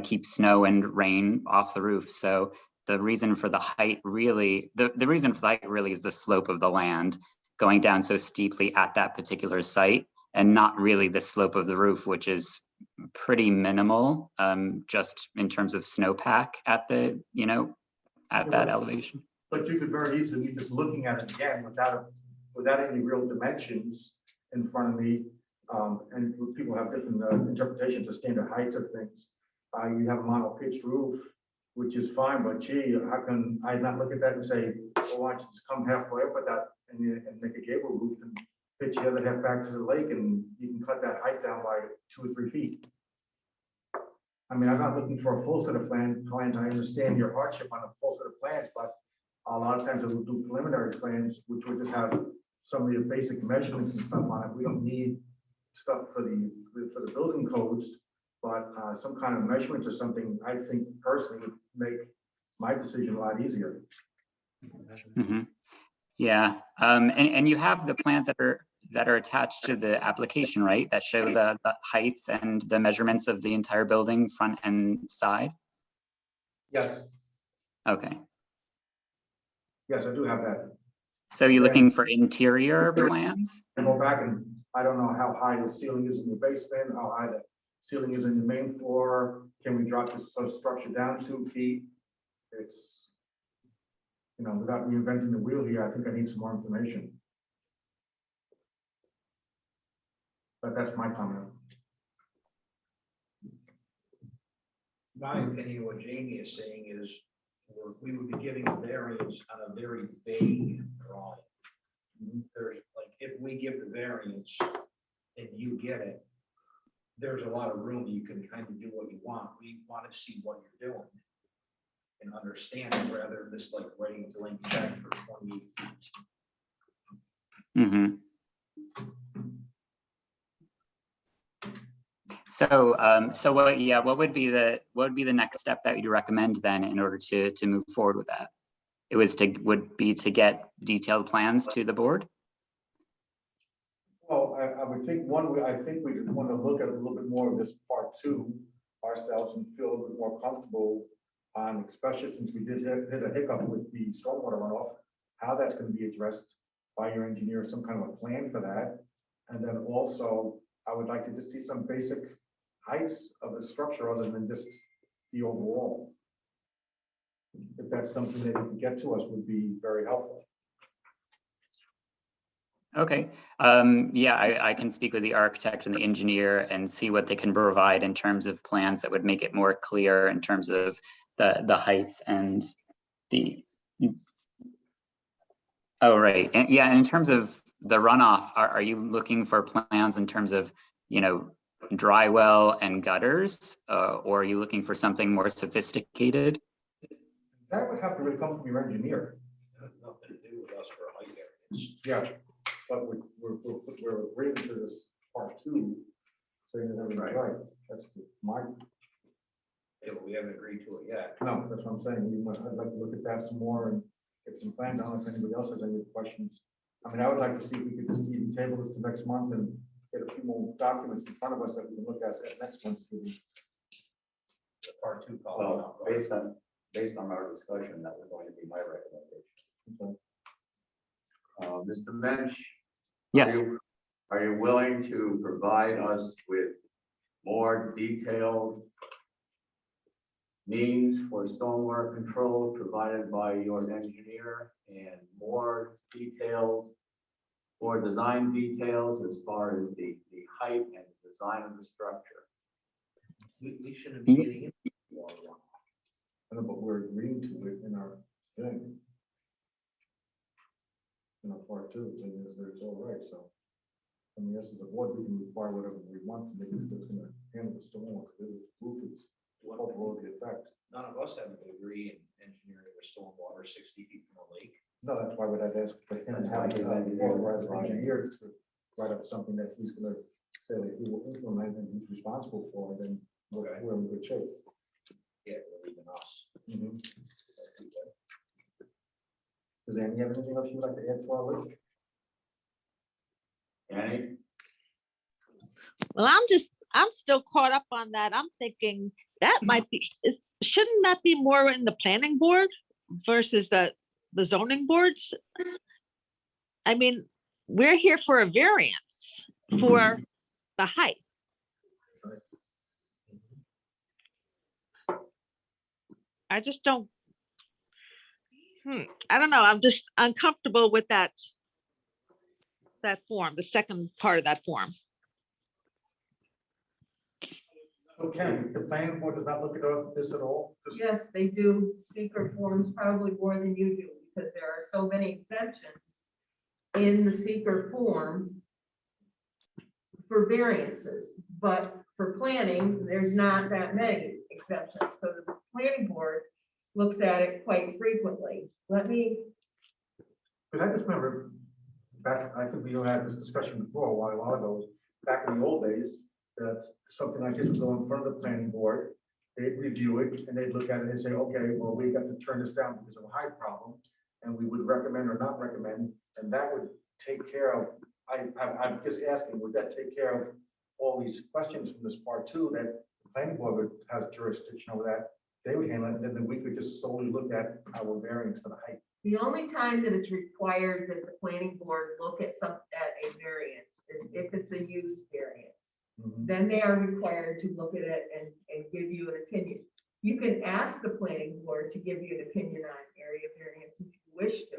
keep snow and rain off the roof. So the reason for the height really, the reason for the height really is the slope of the land going down so steeply at that particular site, and not really the slope of the roof, which is pretty minimal, just in terms of snowpack at the, at that elevation. But you could very easily be just looking at it again without any real dimensions in front of me. And people have different interpretations of standard heights of things. You have a mono-pitched roof, which is fine, but gee, how can I not look at that and say, well, why don't you just come halfway up with that and make a gable roof and pitch the other half back to the lake, and you can cut that height down by 2 or 3 feet. I mean, I'm not looking for a full set of plans. I understand your hardship on a full set of plans, but a lot of times we'll do preliminary plans, which will just have some of the basic measurements and stuff on it. We don't need stuff for the building codes But some kind of measurement or something, I think personally would make my decision a lot easier. Mhm. Yeah, and you have the plans that are attached to the application, right? That show the heights and the measurements of the entire building, front and side? Yes, Okay, yes, I do have that. so you're Okay. looking for interior plans? I go back and I don't know how high the ceiling is in the basement, how high the ceiling is in the main floor. Can we drop this sort of structure down 2 feet? It's, you know, without reinventing the wheel here, I think I need some more information. But that's my comment. My opinion, what Jamie is saying is, we would be giving a variance on a very vague drawing. There's, like, if we give the variance and you get it, there's a lot of room, you can kind of do what you want. We want to see what you're doing and understand it, rather than just like writing a blank check for 28 feet. Mm-hmm. So what would be the next step that you'd recommend then in order to move forward with that? Would be to get detailed plans to the board? Well, I would think I think we want to look at a little bit more of this part 2 ourselves and feel a little bit more comfortable on, especially since we did hit a hiccup with the stormwater runoff, how that's going to be addressed by your engineer, some kind of a plan for that. And then also, I would like to just see some basic heights of the structure other than just the overall. If that's something that you can get to us, would be very helpful. Okay, yeah, I can speak with the architect and the engineer and see what they can provide in terms of plans that would make it more clear in terms of the heights and the. Oh, right, and yeah, and in terms of the runoff, are you looking for plans in terms of, dry well and gutters, or are you looking for something more sophisticated? That would have to really come from your engineer. It has nothing to do with us for a height variance. Yeah, but we're agreeing to this part 2, saying that everything's right. That's my, Yeah, but we haven't agreed to it yet. no, that's what I'm saying. I'd like to look at that some more and get some plans. I don't know if anybody else has any questions. I mean, I would like to see if we could just even table this to next month and get a few more documents in front of us that we can look at next month. The part 2 call. Well, based on our discussion, that was going to be my recommendation. Mr. Mensch? Yes. Are you willing to provide us with more detailed means for stormwater control provided by your engineer and more detailed or design details as far as the height and design of the structure? We shouldn't be getting into water runoff. I know, but we're agreeing to it in our thing. Part 2, saying is that it's all right, so. I mean, yes, as a board, we can require whatever we want to make it that's gonna handle the stormwater, the roof is overall the effect. None of us have a degree in engineering or stormwater 60 feet from a lake. No, that's why would I ask for him to have That's his why he's engineer to write up something that he's gonna say that he will implement and he's responsible for, then we're in good shape. Yeah, or even us. Does Annie have anything else you'd like to add to our list? Annie? Well, I'm still caught up on that. I'm thinking that might be, shouldn't that be more in the planning board versus the zoning boards? I mean, we're here for a variance for the height. I just don't. I don't know. I'm just uncomfortable with that form, the second part of that form. Okay, the planning board does not look at this at all? Just- Yes, they do. Secret forms probably more than you do, because there are so many exemptions in the secret form for variances, but for planning, there's not that many exceptions. So the planning board looks at it quite frequently. But I just remember back, I think we had this discussion before a while ago, back in the old days, that something like this would go in front of the planning board. They'd review it and they'd look at it and say, okay, well, we got to turn this down because of a height problem. And we would recommend or not recommend, and that would take care of, I'm just asking, would that take care of all these questions from this part two that the planning board would have jurisdiction over that? They would handle it, and then we could just solely look at our variance for the height. The only time that it's required that the planning board look at a variance is if it's a use variance. Then they are required to look at it and give you an opinion. You can ask the planning board to give you an opinion on area variance if you wish to.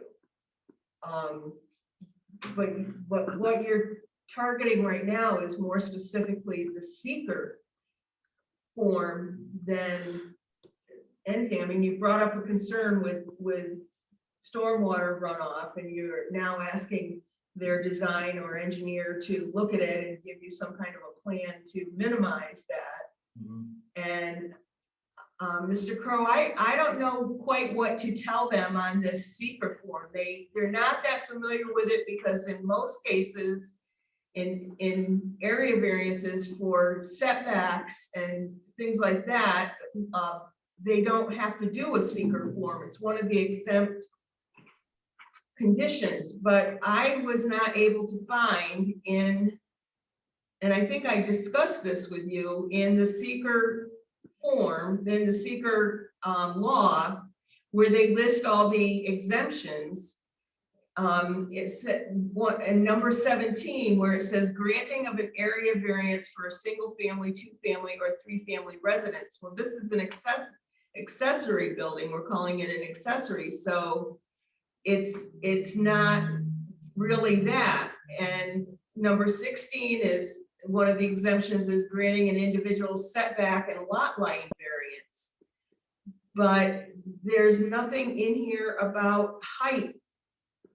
But what you're targeting right now is more specifically the seeker form than anything. I mean, you brought up a concern with stormwater runoff, and you're now asking their design or engineer to look at it and give you some kind of a plan to minimize that. And Mr. Crowe, I don't know quite what to tell them on this seeker form. They're not that familiar with it because in most cases, in area variances for setbacks and things like that, they don't have to do a seeker form. It's one of the exempt conditions, but I was not able to find and I think I discussed this with you, in the seeker form, in the seeker law, where they list all the exemptions. It's in number 17, where it says granting of an area variance for a single family, 2-family, or 3-family residence. Well, this is an accessory building. We're calling it an accessory. So it's not really that. And number 16 is one of the exemptions is granting an individual setback and lot line variance. But there's nothing in here about height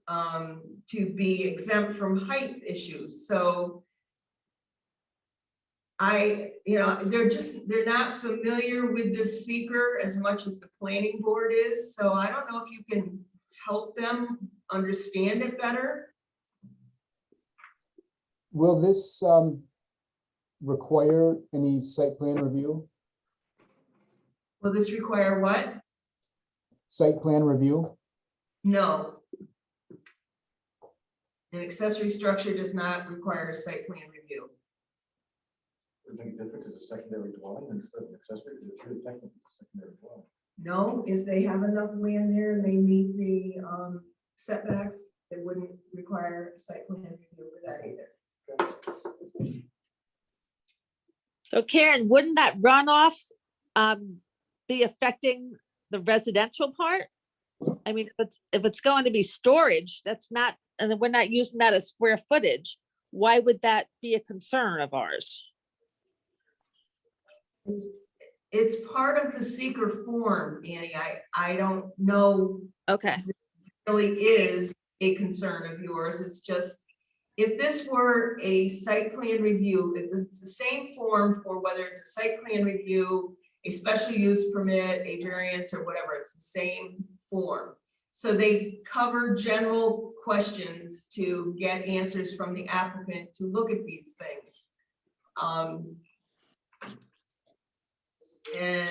to be exempt from height issues. So they're not familiar with this seeker as much as the planning board is. So I don't know if you can help them understand it better. Will this require any site plan review? Will this require what? Site plan review? No. An accessory structure does not require a site plan review. I think the difference is a secondary dwelling instead of accessory, because it's really technically a secondary dwelling. No, if they have enough land there and they meet the setbacks, they wouldn't require a site plan review for that either. So Karen, wouldn't that runoff be affecting the residential part? I mean, if it's going to be storage, that's not, and we're not using that as square footage, why would that be a concern of ours? It's part of the seeker form, Annie. I don't know. Okay. If it really is a concern of yours. It's just, if this were a site plan review, if it's the same form for whether it's a site plan review, a special use permit, a variance, or whatever, it's the same form. So they cover general questions to get answers from the applicant to look at these things. And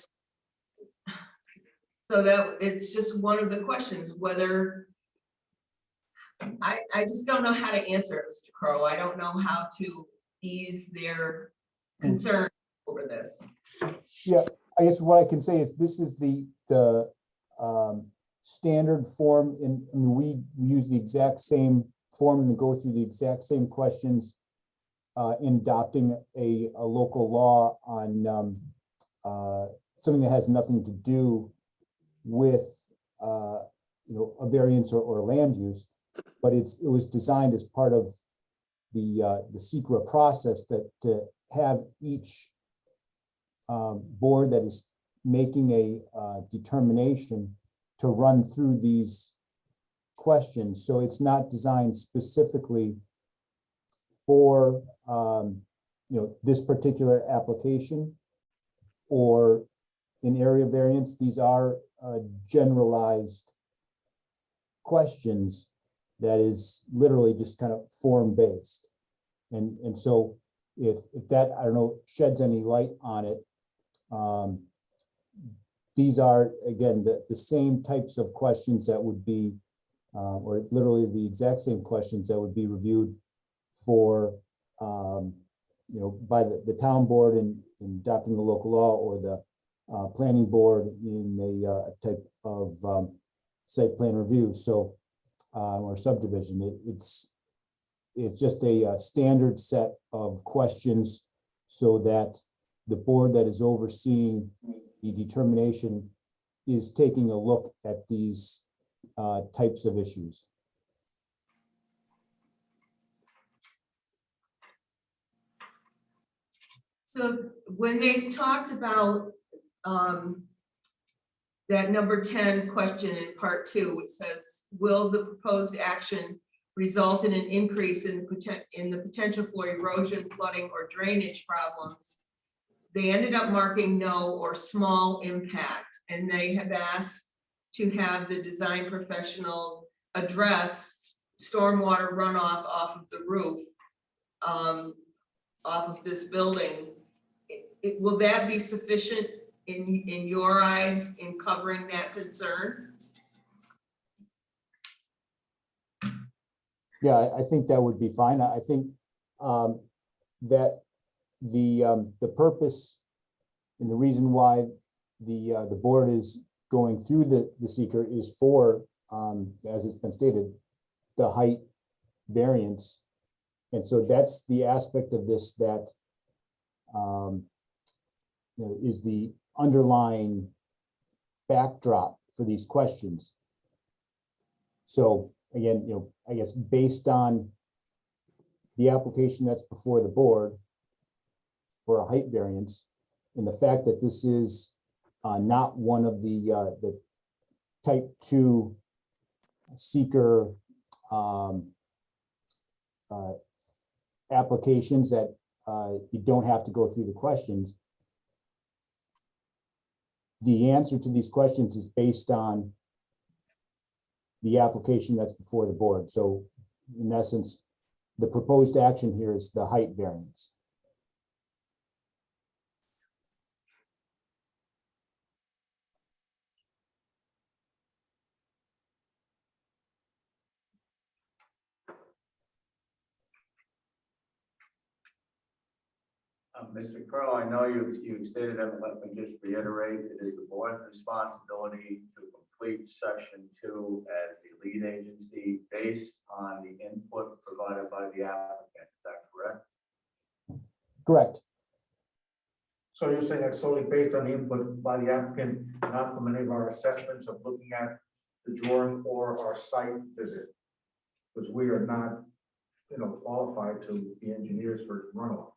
so that it's just one of the questions, whether I just don't know how to answer it, Mr. Crowe. I don't know how to ease their concern over this. Yeah, I guess what I can say is this is the standard form, and we use the exact same form and go through the exact same questions in adopting a local law on something that has nothing to do with a variance or land use, but it was designed as part of the SECRA process that to have each board that is making a determination to run through these questions. So it's not designed specifically for this particular application or in area variance. These are generalized questions that is literally just kind of form based. And so if that, I don't know, sheds any light on it. These are, again, the same types of questions that would be, or literally the exact same questions that would be reviewed for, by the town board in adopting the local law, or the planning board in a type of site plan review. So, or subdivision, it's just a standard set of questions so that the board that is overseeing the determination is taking a look at these types of issues. So when they've talked about that number 10 question in part 2, which says, will the proposed action result in an increase in the potential for erosion, flooding, or drainage problems? They ended up marking no or small impact, and they have asked to have the design professional address stormwater runoff off of the roof, off of this building. Will that be sufficient in your eyes in covering that concern? Yeah, I think that would be fine. I think that the purpose and the reason why the board is going through the seeker is for, as it's been stated, the height variance. And so that's the aspect of this that is the underlying backdrop for these questions. So again, I guess based on the application that's before the board for a height variance, and the fact that this is not one of the type 2 seeker applications that you don't have to go through the questions. The answer to these questions is based on the application that's before the board. So in essence, the proposed action here is the height variance. Mr. Crowe, I know you've stated that, but let me just reiterate, it is the board's responsibility to complete section 2 as the lead agency based on the input provided by the applicant. Is that correct? Correct. So you're saying that's solely based on the input by the applicant, not from any of our assessments of looking at the drawing or our site visit? Because we are not, qualified to be engineers for runoff.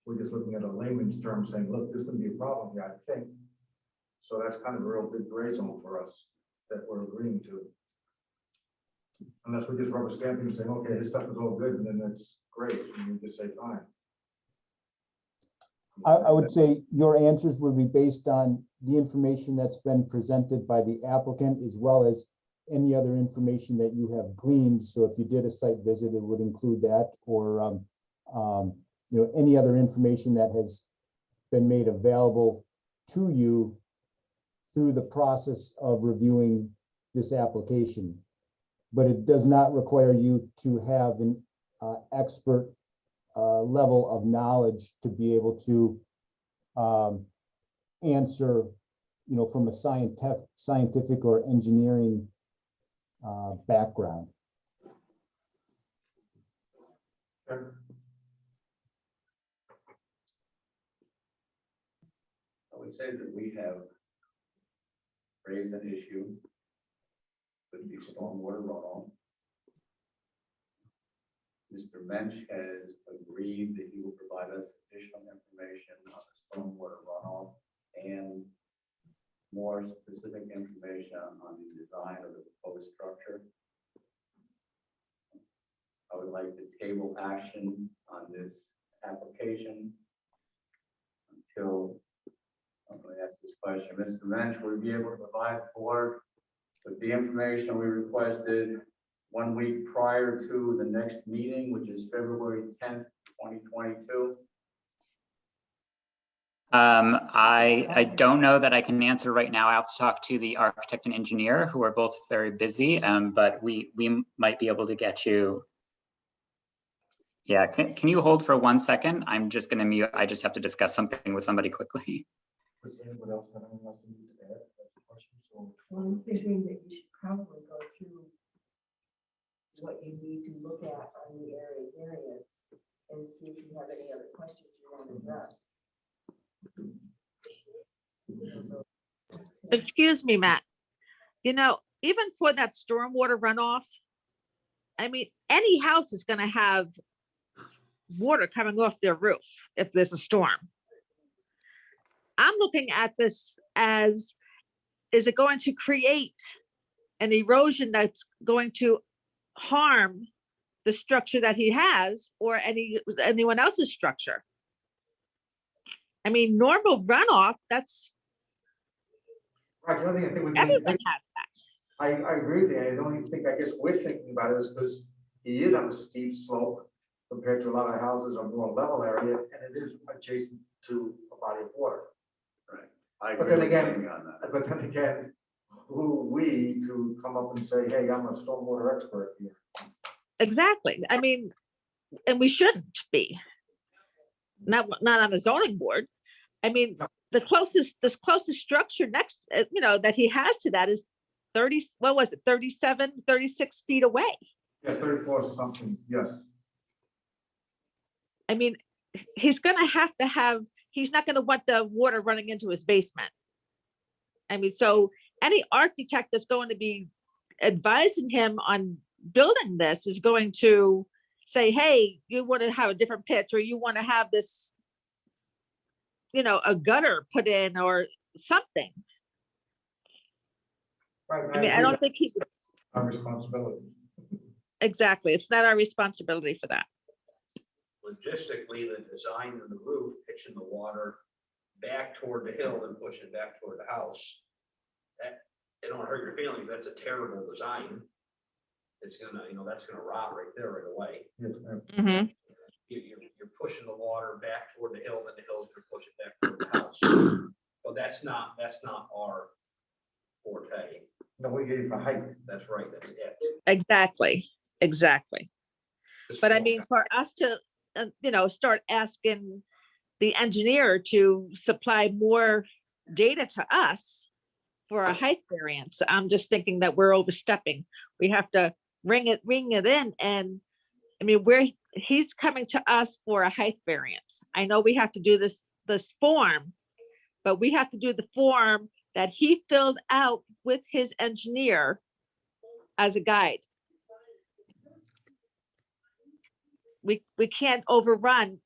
We're just looking at a layman's term saying, look, this is going to be a problem, yeah, I think. So that's kind of a real big gray zone for us that we're agreeing to. Unless we just rubber stamping and saying, okay, this stuff is all good, and then that's great, and we just say, fine. I would say your answers would be based on the information that's been presented by the applicant, as well as any other information that you have gleaned. So if you did a site visit, it would include that, or any other information that has been made available to you through the process of reviewing this application. But it does not require you to have an expert level of knowledge to be able to answer, from a scientific or engineering background. I would say that we have raised an issue with the stormwater runoff. Mr. Mensch has agreed that he will provide us additional information on the stormwater runoff and more specific information on the design of the proposed structure. I would like to table action on this application until I'm going to ask this question. Mr. Mensch, will you be able to provide the board with the information we requested 1 week prior to the next meeting, which is February 10th, 2022? I don't know that I can answer right now. I have to talk to the architect and engineer who are both very busy, but we might be able to get you. Yeah, can you hold for 1 second? I'm just gonna mute. I just have to discuss something with somebody quickly. Does anyone else have anything else they need to add? That's a question, so- Well, I'm thinking that you should probably go through what you need to look at on the area variance and see if you have any other questions you want to address. Excuse me, Matt. You know, even for that stormwater runoff, I mean, any house is gonna have water coming off their roof if there's a storm. I'm looking at this as, is it going to create an erosion that's going to harm the structure that he has or anyone else's structure? I mean, normal runoff, that's, Right, the only thing I think we can everyone think, has that. I agree with you. I don't even think, I guess we're thinking about it is because he is on a steep slope compared to a lot of houses on more level area, and it is adjacent to a body of water. Right. I But agree then with again- Jamie on that. But then again, who are we to come up and say, hey, I'm a stormwater expert here? Exactly. I mean, and we shouldn't be. Not on the zoning board. I mean, this closest structure next, that he has to that is 30, what was it, 37, 36 feet away. Yeah, 34 something, yes. I mean, he's gonna have to have, he's not gonna want the water running into his basement. I mean, so any architect that's going to be advising him on building this is going to say, hey, you want to have a different pitch, or you want to have this, a gutter put in or something. Right, I mean, I don't think he, Our responsibility. exactly, it's not our responsibility for that. Logistically, the design of the roof, pitching the water back toward the hill and pushing back toward the house. That, it don't hurt your feelings, that's a terrible design. It's gonna, that's gonna rot right there right away. Yes, Mhm. You're pushing the water back toward the hill, and then the hill's gonna push it back toward the house. Well, that's not our forte. no, we're getting for height. That's right, that's it. Exactly. This But I wall- mean, for us to, start asking the engineer to supply more data to us for a height variance, I'm just thinking that we're overstepping. We have to ring it in, and I mean, he's coming to us for a height variance. I know we have to do this form, but we have to do the form that he filled out with his engineer as a guide. We can't overrun,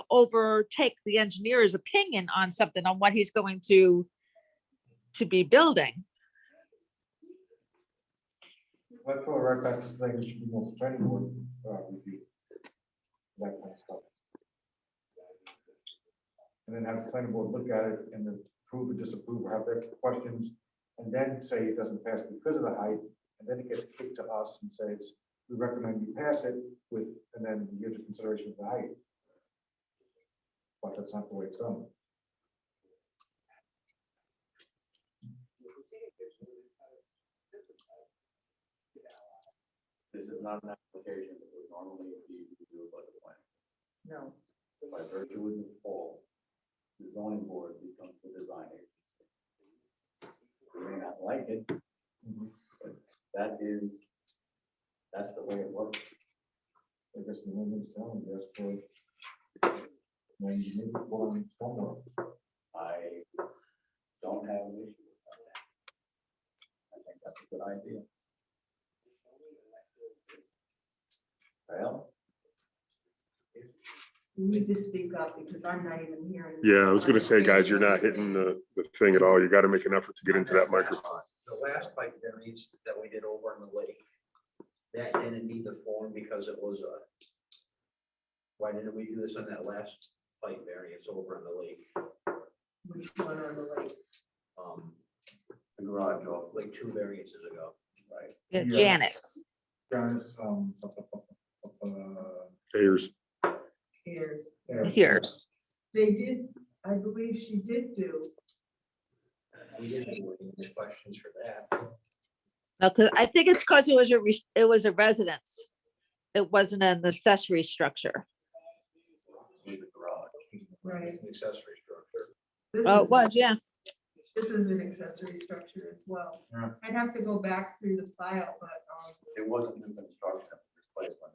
overtake the engineer's opinion on something, on what he's going to be building. Let's throw it right back to saying it should be more planning board review. That kind of stuff. And then have the planning board look at it and then approve or disapprove or have their questions. And then say it doesn't pass because of the height, and then it gets kicked to us and says, we recommend you pass it with, and then give the consideration of the height. But that's not the way it's done. This is not an application that would normally be reviewed by the plan. No. By virtue of the fall, the zoning board becomes the design agency. You may not like it, but that's the way it works. I guess the women's telling us for. And you need to put on somewhere. I don't have an issue with that. I think that's a good idea. Well, You need to speak up because I'm not even hearing. Yeah, I was gonna say, guys, you're not hitting the thing at all. You gotta make an effort to get into that microphone. The last pipe variance that we did over on the lake, that didn't need the form because it was why didn't we do this on that last pipe variance over on the lake? Which one on the lake? the garage off, Like 2 variances ago. right? Yeah. Janet, Guys, Here's, Here's. yeah. here's, They did I believe she did do. We didn't have any questions for that. No, because I think it's because it was a residence. It wasn't an accessory structure. With the garage. Right. It's an accessory structure. This Oh, is- it was, yeah. This is an accessory structure as well. Yeah. I'd have to go back through the file, but, It wasn't new construction, replacement.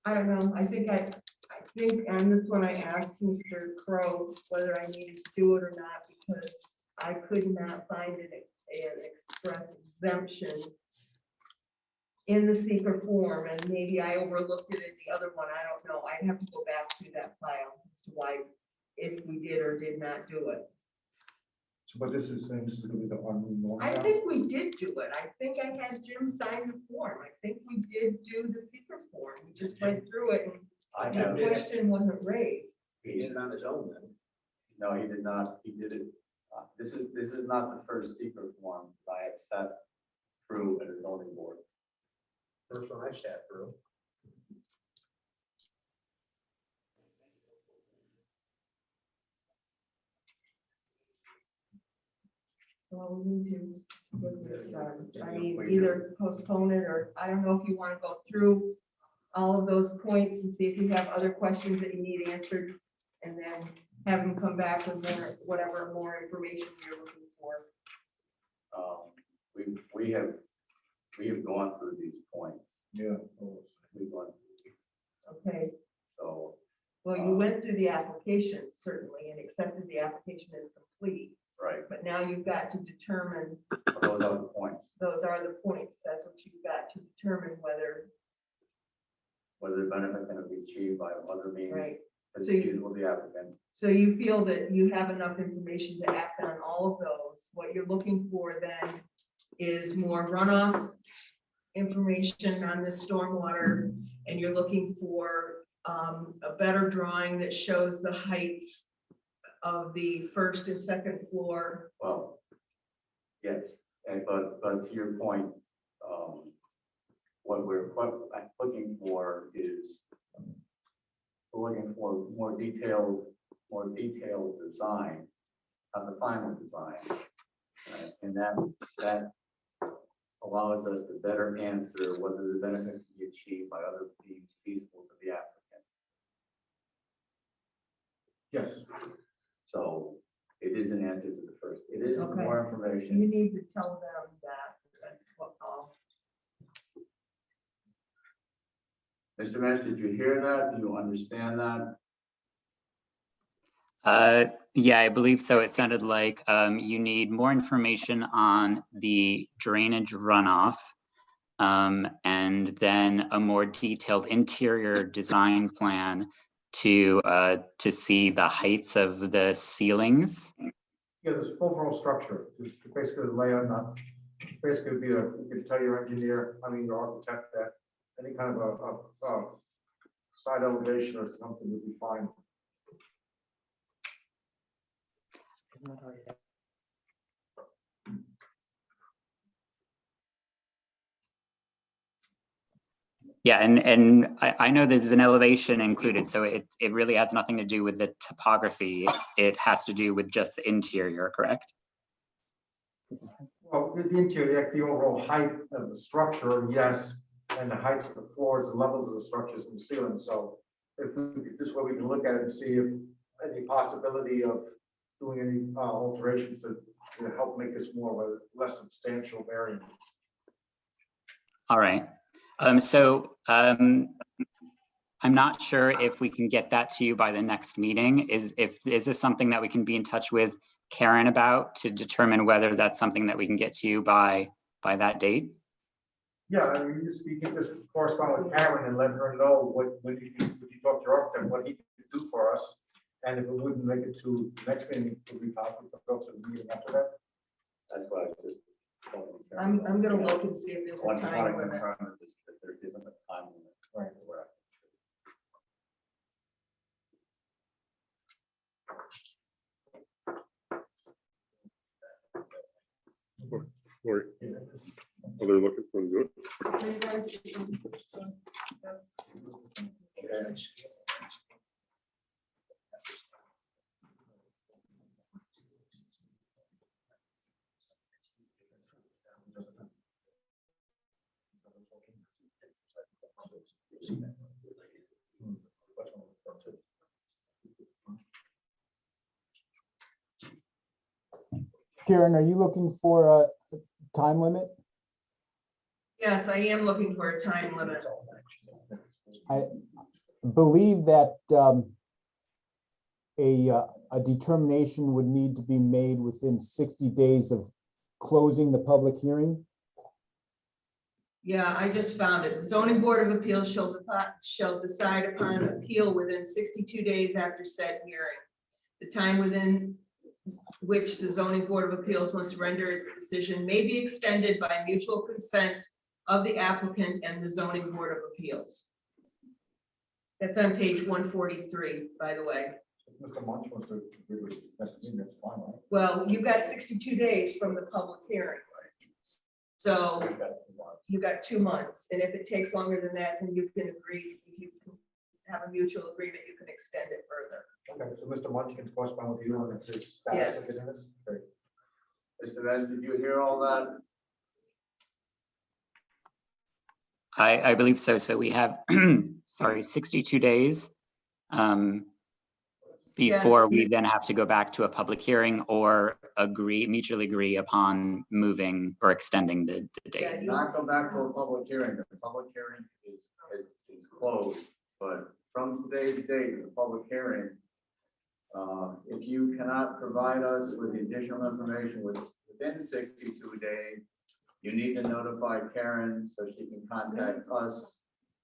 I don't know, I think on this one, I asked Mr. Crowe whether I needed to do it or not, because I could not find an express exemption in the secret form, and maybe I overlooked it in the other one, I don't know, I'd have to go back to that file as to why, if we did or did not do it. So, but this is saying this is gonna be the one we know. I think we did do it. I think I had Jim sign the form. I think we did do the secret form. We just went through it I and have the it. question wasn't raised. He did it on his own then. No, he did not. He did it. This is not the first secret form that I have sat through at a zoning board. First one I sat through. Well, we need to get this done. I mean, either postpone it, or I don't know if you want to go through all of those points and see if you have other questions that you need answered, and then have them come back with more, whatever more information you're looking for. We have gone through these points. Yeah. We've gone, Okay, so, well, you went through the application certainly and accepted the application as complete, right, but now you've got to determine, those are the points, those are the points. That's what you've got to determine whether, whether the benefit can be achieved by other means. right? As So you- feasible the applicant. So you feel that you have enough information to act on all of those. What you're looking for then is more runoff information on the stormwater, and you're looking for a better drawing that shows the heights of the first and second floor. Well, yes, but to your point, what we're looking for is, we're looking for more detailed design, not the final design. And that allows us to better answer whether the benefit can be achieved by other means feasible to the applicant. Yes. So it is an answer to the first, it is Okay. more You information. need to tell them that. That's what I'll. Mr. Mash, did you hear that? Do you understand that? Yeah, I believe so. It sounded like you need more information on the drainage runoff, and then a more detailed interior design plan to see the heights of the ceilings. Yeah, this overall structure, is basically the layout, not, basically be you could tell your engineer, your architect, that any kind of a side elevation or something would be fine. Yeah, and I know there's an elevation included, so it really has nothing to do with the topography. It has to do with just the interior, correct? Well, the interior, the overall height of the structure, yes, and the heights of the floors and levels of the structures and the ceiling. So if this way we can look at it and see if any possibility of doing any alterations to help make this more of a less substantial variance. All right. So I'm not sure if we can get that to you by the next meeting. Is this something that we can be in touch with Karen about to determine whether that's something that we can get to you by that date? Yeah, you can just correspond with Karen and let her know when you talk to your architect, what he can do for us. And if it wouldn't make it to the next meeting, would be possible to go to the meeting after that. That's what I was just. I'm gonna look and see if there's I a just want time to limit. confirm that there isn't a time limit. Right. Where- Or, are they looking for good? Okay. Karen, are you looking for a time limit? Yes, I am looking for a time limit. I believe that a determination would need to be made within 60 days of closing the public hearing. Yeah, I just found it. The zoning board of appeals shall decide upon appeal within 62 days after said hearing. The time within which the zoning board of appeals must render its decision may be extended by mutual consent of the applicant and the zoning board of appeals. That's on page 143, by the way. Mr. Munch wants to agree with you. That's fine, right? Well, you got 62 days from the public hearing. So you got 2 months, and if it takes longer than that, then you can agree, if you can have a mutual agreement, you can extend it further. Okay, so Mr. Munch can correspond with you on the status Yes. of it. Great. Mr. Vance, did you hear all that? I believe so. So we have, sorry, 62 days before we then have to go back to a public hearing or mutually agree upon moving or extending the Yeah, date. Not go back to a public hearing. The public hearing is closed, but from today's date, the public hearing, if you cannot provide us with the additional information within 62 days, you need to notify Karen so she can contact us.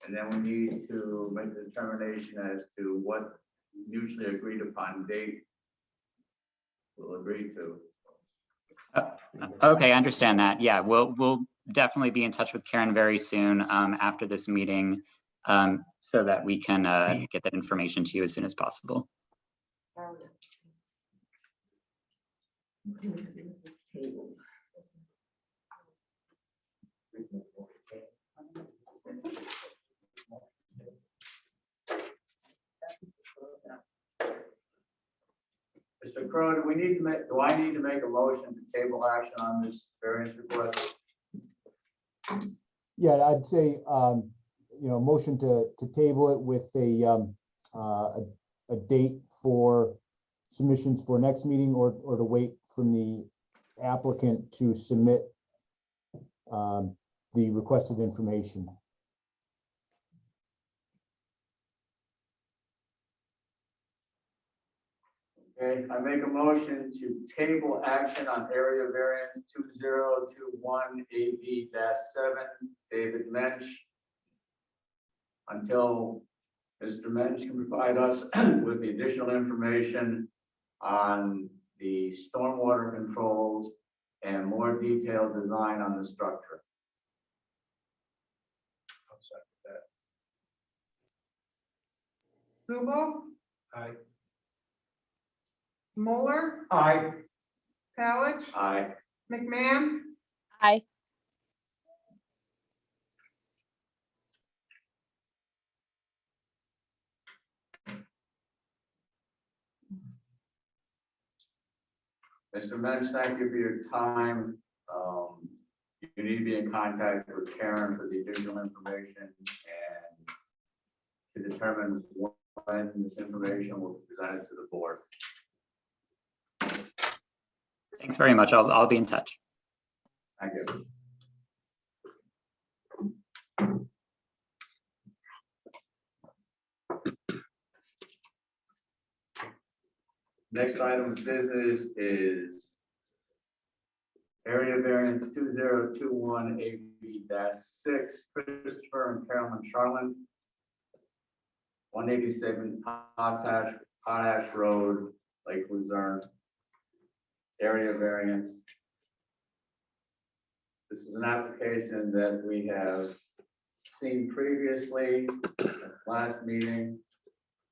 And then we need to make the determination as to what mutually agreed upon date we'll agree to. Okay, I understand that. Yeah, we'll definitely be in touch with Karen very soon after this meeting so that we can get that information to you as soon as possible. Mr. Crowe, do I need to make a motion to table action on this variance request? Yeah, I'd say, motion to table it with a date for submissions for next meeting or to wait from the applicant to submit the requested information. Okay, I make a motion to table action on area variance 2021 AV-7, David Mensch, until Mr. Mensch can provide us with the additional information on the stormwater controls and more detailed design on the structure. I'll second that. Zubal, Aye. Moeller, Aye. Palage, Aye. McMahon, Aye. Mr. Mensch, thank you for your time. You need to be in contact with Karen for the additional information and to determine when this information will be presented to the board. Thanks very much. I'll be in touch. Thank you. Next item of business is area variance 2021 AV-6, Christopher and Carolyn Shoreline, 187 Potash Road, Lake Luzerne. Area variance. This is an application that we have seen previously at the last meeting.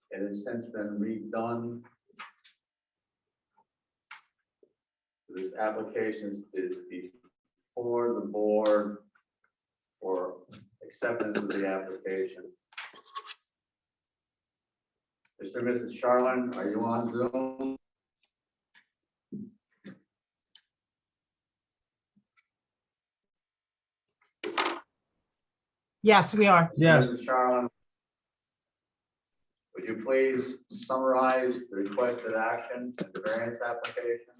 It has since been redone. This application is before the board for acceptance of the application. Mr. and Mrs. Shoreline, are you on Zoom? Yes, we are. Yes. Mrs. Shoreline, would you please summarize the requested action and the variance application?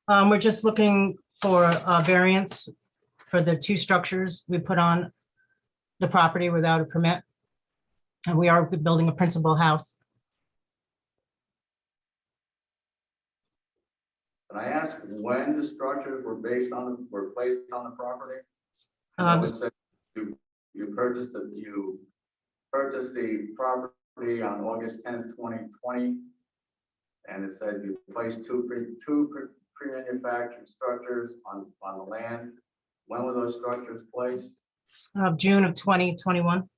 We're just looking for a variance for the two structures we put on the property without a permit. And we are building a principal house. Can I ask when the structures were placed on the property? I know Um, it said you purchased the property on August 10th, 2020. And it said you placed two pre-manufactured structures on the land. When were those structures placed? June of 2021.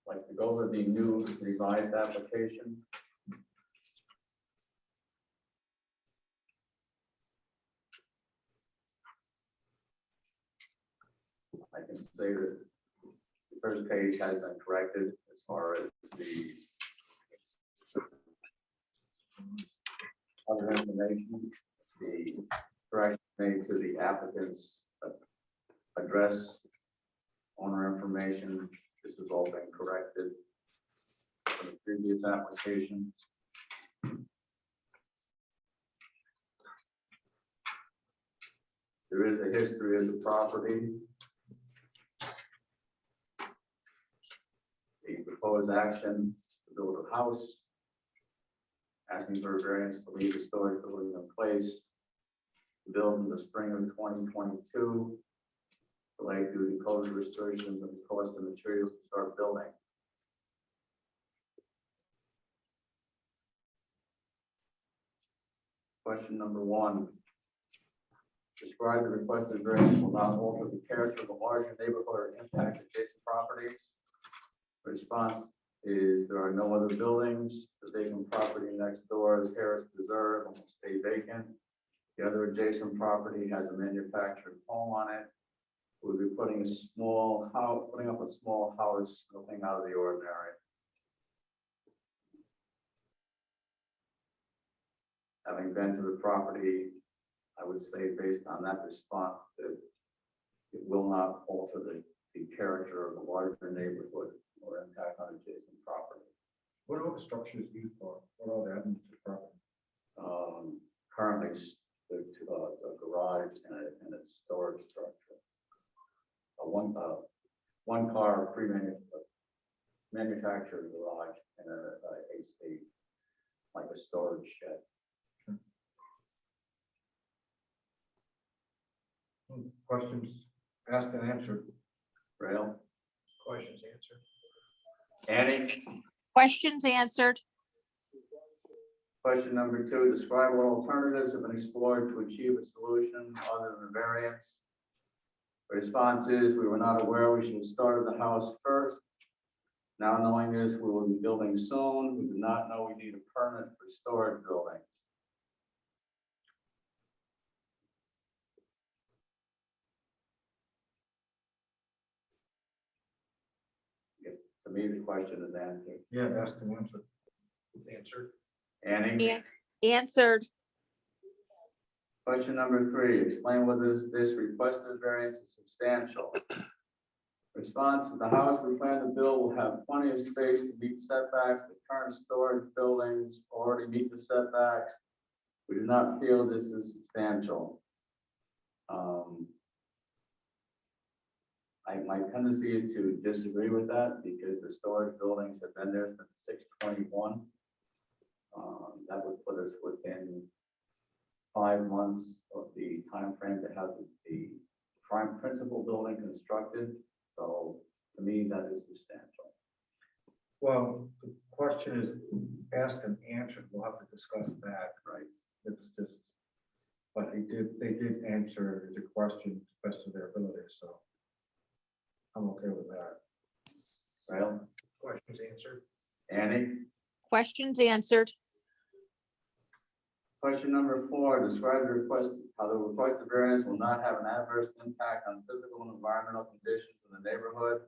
Like to go over the new revised application? I can say that the first page has been corrected as far as the other information, the correction made to the applicant's address, owner information. This has all been corrected from the previous application. There is a history of the property. The proposed action to build a house, asking for a variance to leave the storage building in place, to build in the spring of 2022, delayed due to code restrictions and the cost of materials to start building. Question number 1. Describe the requested variance will not alter the character of a larger neighborhood or impact adjacent properties. The response is there are no other buildings. The vacant property next door is Harris Preserve and will stay vacant. The other adjacent property has a manufactured home on it. We'll be putting a small house, putting up a small house, nothing out of the ordinary. Having been to the property, I would say based on that response that it will not alter the character of a larger neighborhood or impact on adjacent property. What are the structures used for? What are they adding to the property? Currently, the garage and a storage structure. One car manufactured garage and a like a storage shed. Questions asked and answered. Rail, Questions answered. Annie? Questions answered. Question number 2, describe what alternatives have been explored to achieve a solution other than the variance. The response is we were not aware we should have started the house first. Now knowing this, we will be building soon. We did not know we need a permit for storage building. To me, the question is answered. Yeah, asked and answered. Answered. Annie? Answered. Question number 3, explain whether this requested variance is substantial. Response, the house we plan to build will have plenty of space to meet setbacks. The current storage buildings already meet the setbacks. We do not feel this is substantial. My tendency is to disagree with that because the storage buildings have been there since 6/21. That would put us within 5 months of the time frame to have the prime principal building constructed. So to me, that is substantial. Well, the question is asked and answered. We'll have to discuss that, right? It's just, but they did answer the question to the best of their ability, so I'm okay with that. Well, Questions answered. Annie? Questions answered. Question number 4, describe the request, how the requested variance will not have an adverse impact on physical and environmental conditions in the neighborhood.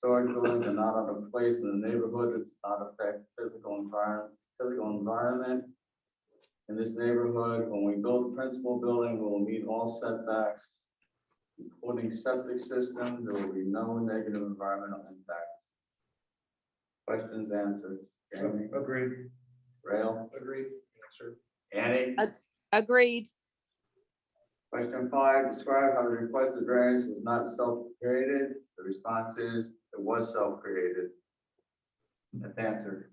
storage buildings are not out of place in the neighborhood, it's not affect physical environment. In this neighborhood, when we build the principal building, we will meet all setbacks, including septic system, there will be no negative environmental impact. Questions answered. Jamie, Agreed. Rail, Agreed. Answered. Annie? Agreed. Question 5, describe how the requested variance was not self-created. The response is, it was self-created. That's answered.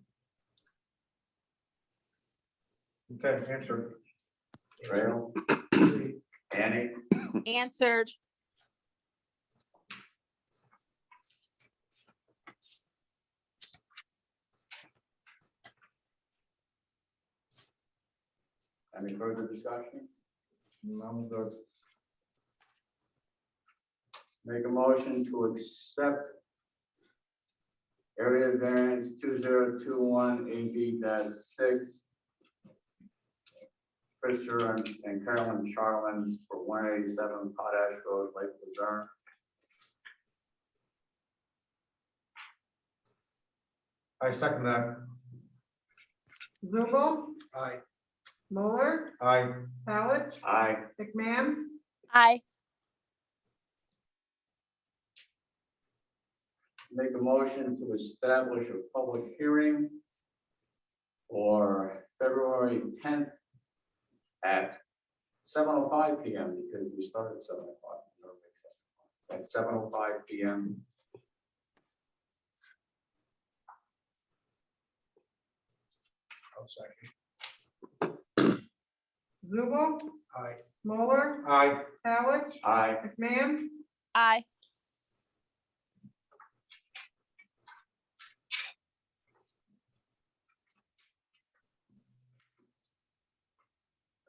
Okay, answered. Rail, Annie? Answered. Any further discussion? I'm good. Make a motion to accept area variance 2021 AB-6. Christopher and Carolyn Shoreline for 187 Potash Road, Lake Luzerne. I second that. Zubel, Aye. Mueller, Aye. Halledge, Aye. McMahon, Aye. Make a motion to establish a public hearing for February 10th at 7:05 p.m. because we started at 7:05. At 7:05 p.m. I'll second. Zubel, Aye. Mueller, Aye. Halledge, Aye. McMahon, Aye.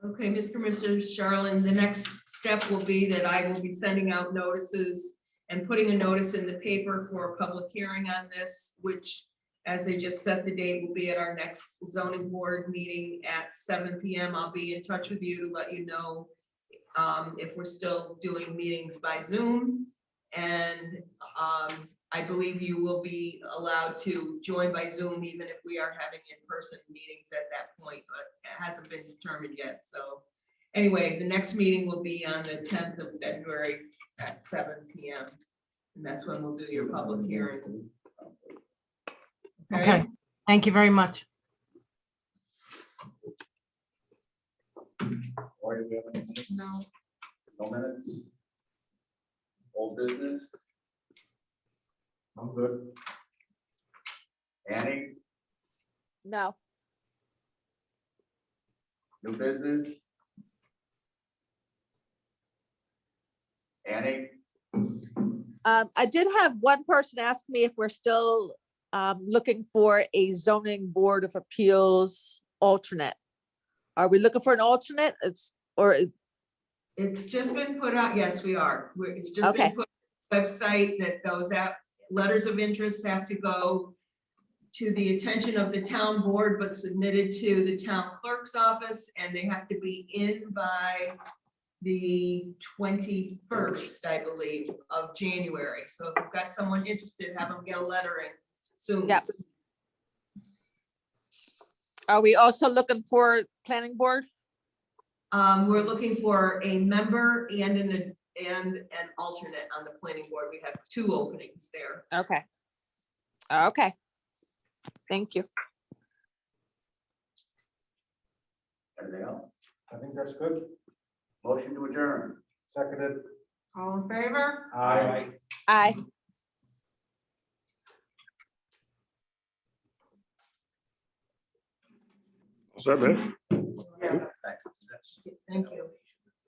Okay, Mr. Mr. Shoreline, the next step will be that I will be sending out notices and putting a notice in the paper for a public hearing on this, which, as they just set the date, will be at our next zoning board meeting at 7 p.m. I'll be in touch with you to let you know if we're still doing meetings by Zoom. And I believe you will be allowed to join by Zoom even if we are having in-person meetings at that point, but it hasn't been determined yet. So anyway, the next meeting will be on the 10th of February at 7 p.m. And that's when we'll do your public hearing. Okay, thank you very much. Or do we have any minutes? no, No minutes? Old business? I'm good. Annie? No. New business? Annie? I did have one person ask me if we're still looking for a zoning board of appeals alternate. Are we looking for an alternate? It's just been put out, yes, we are. It's just been Okay. put on the website that those letters of interest have to go to the attention of the town board, but submitted to the town clerk's office, and they have to be in by the 21st, I believe, of January. So if you've got someone interested, have them get a letter in soon. Yep. Are we also looking for planning board? We're looking for a member and an alternate on the planning board. We have 2 openings there. Okay. Okay. Thank you. Anything else? I think that's good. Motion to adjourn. Seconded. all in favor? Aye. Aye. What's that, man? Yeah. That's- Thank you.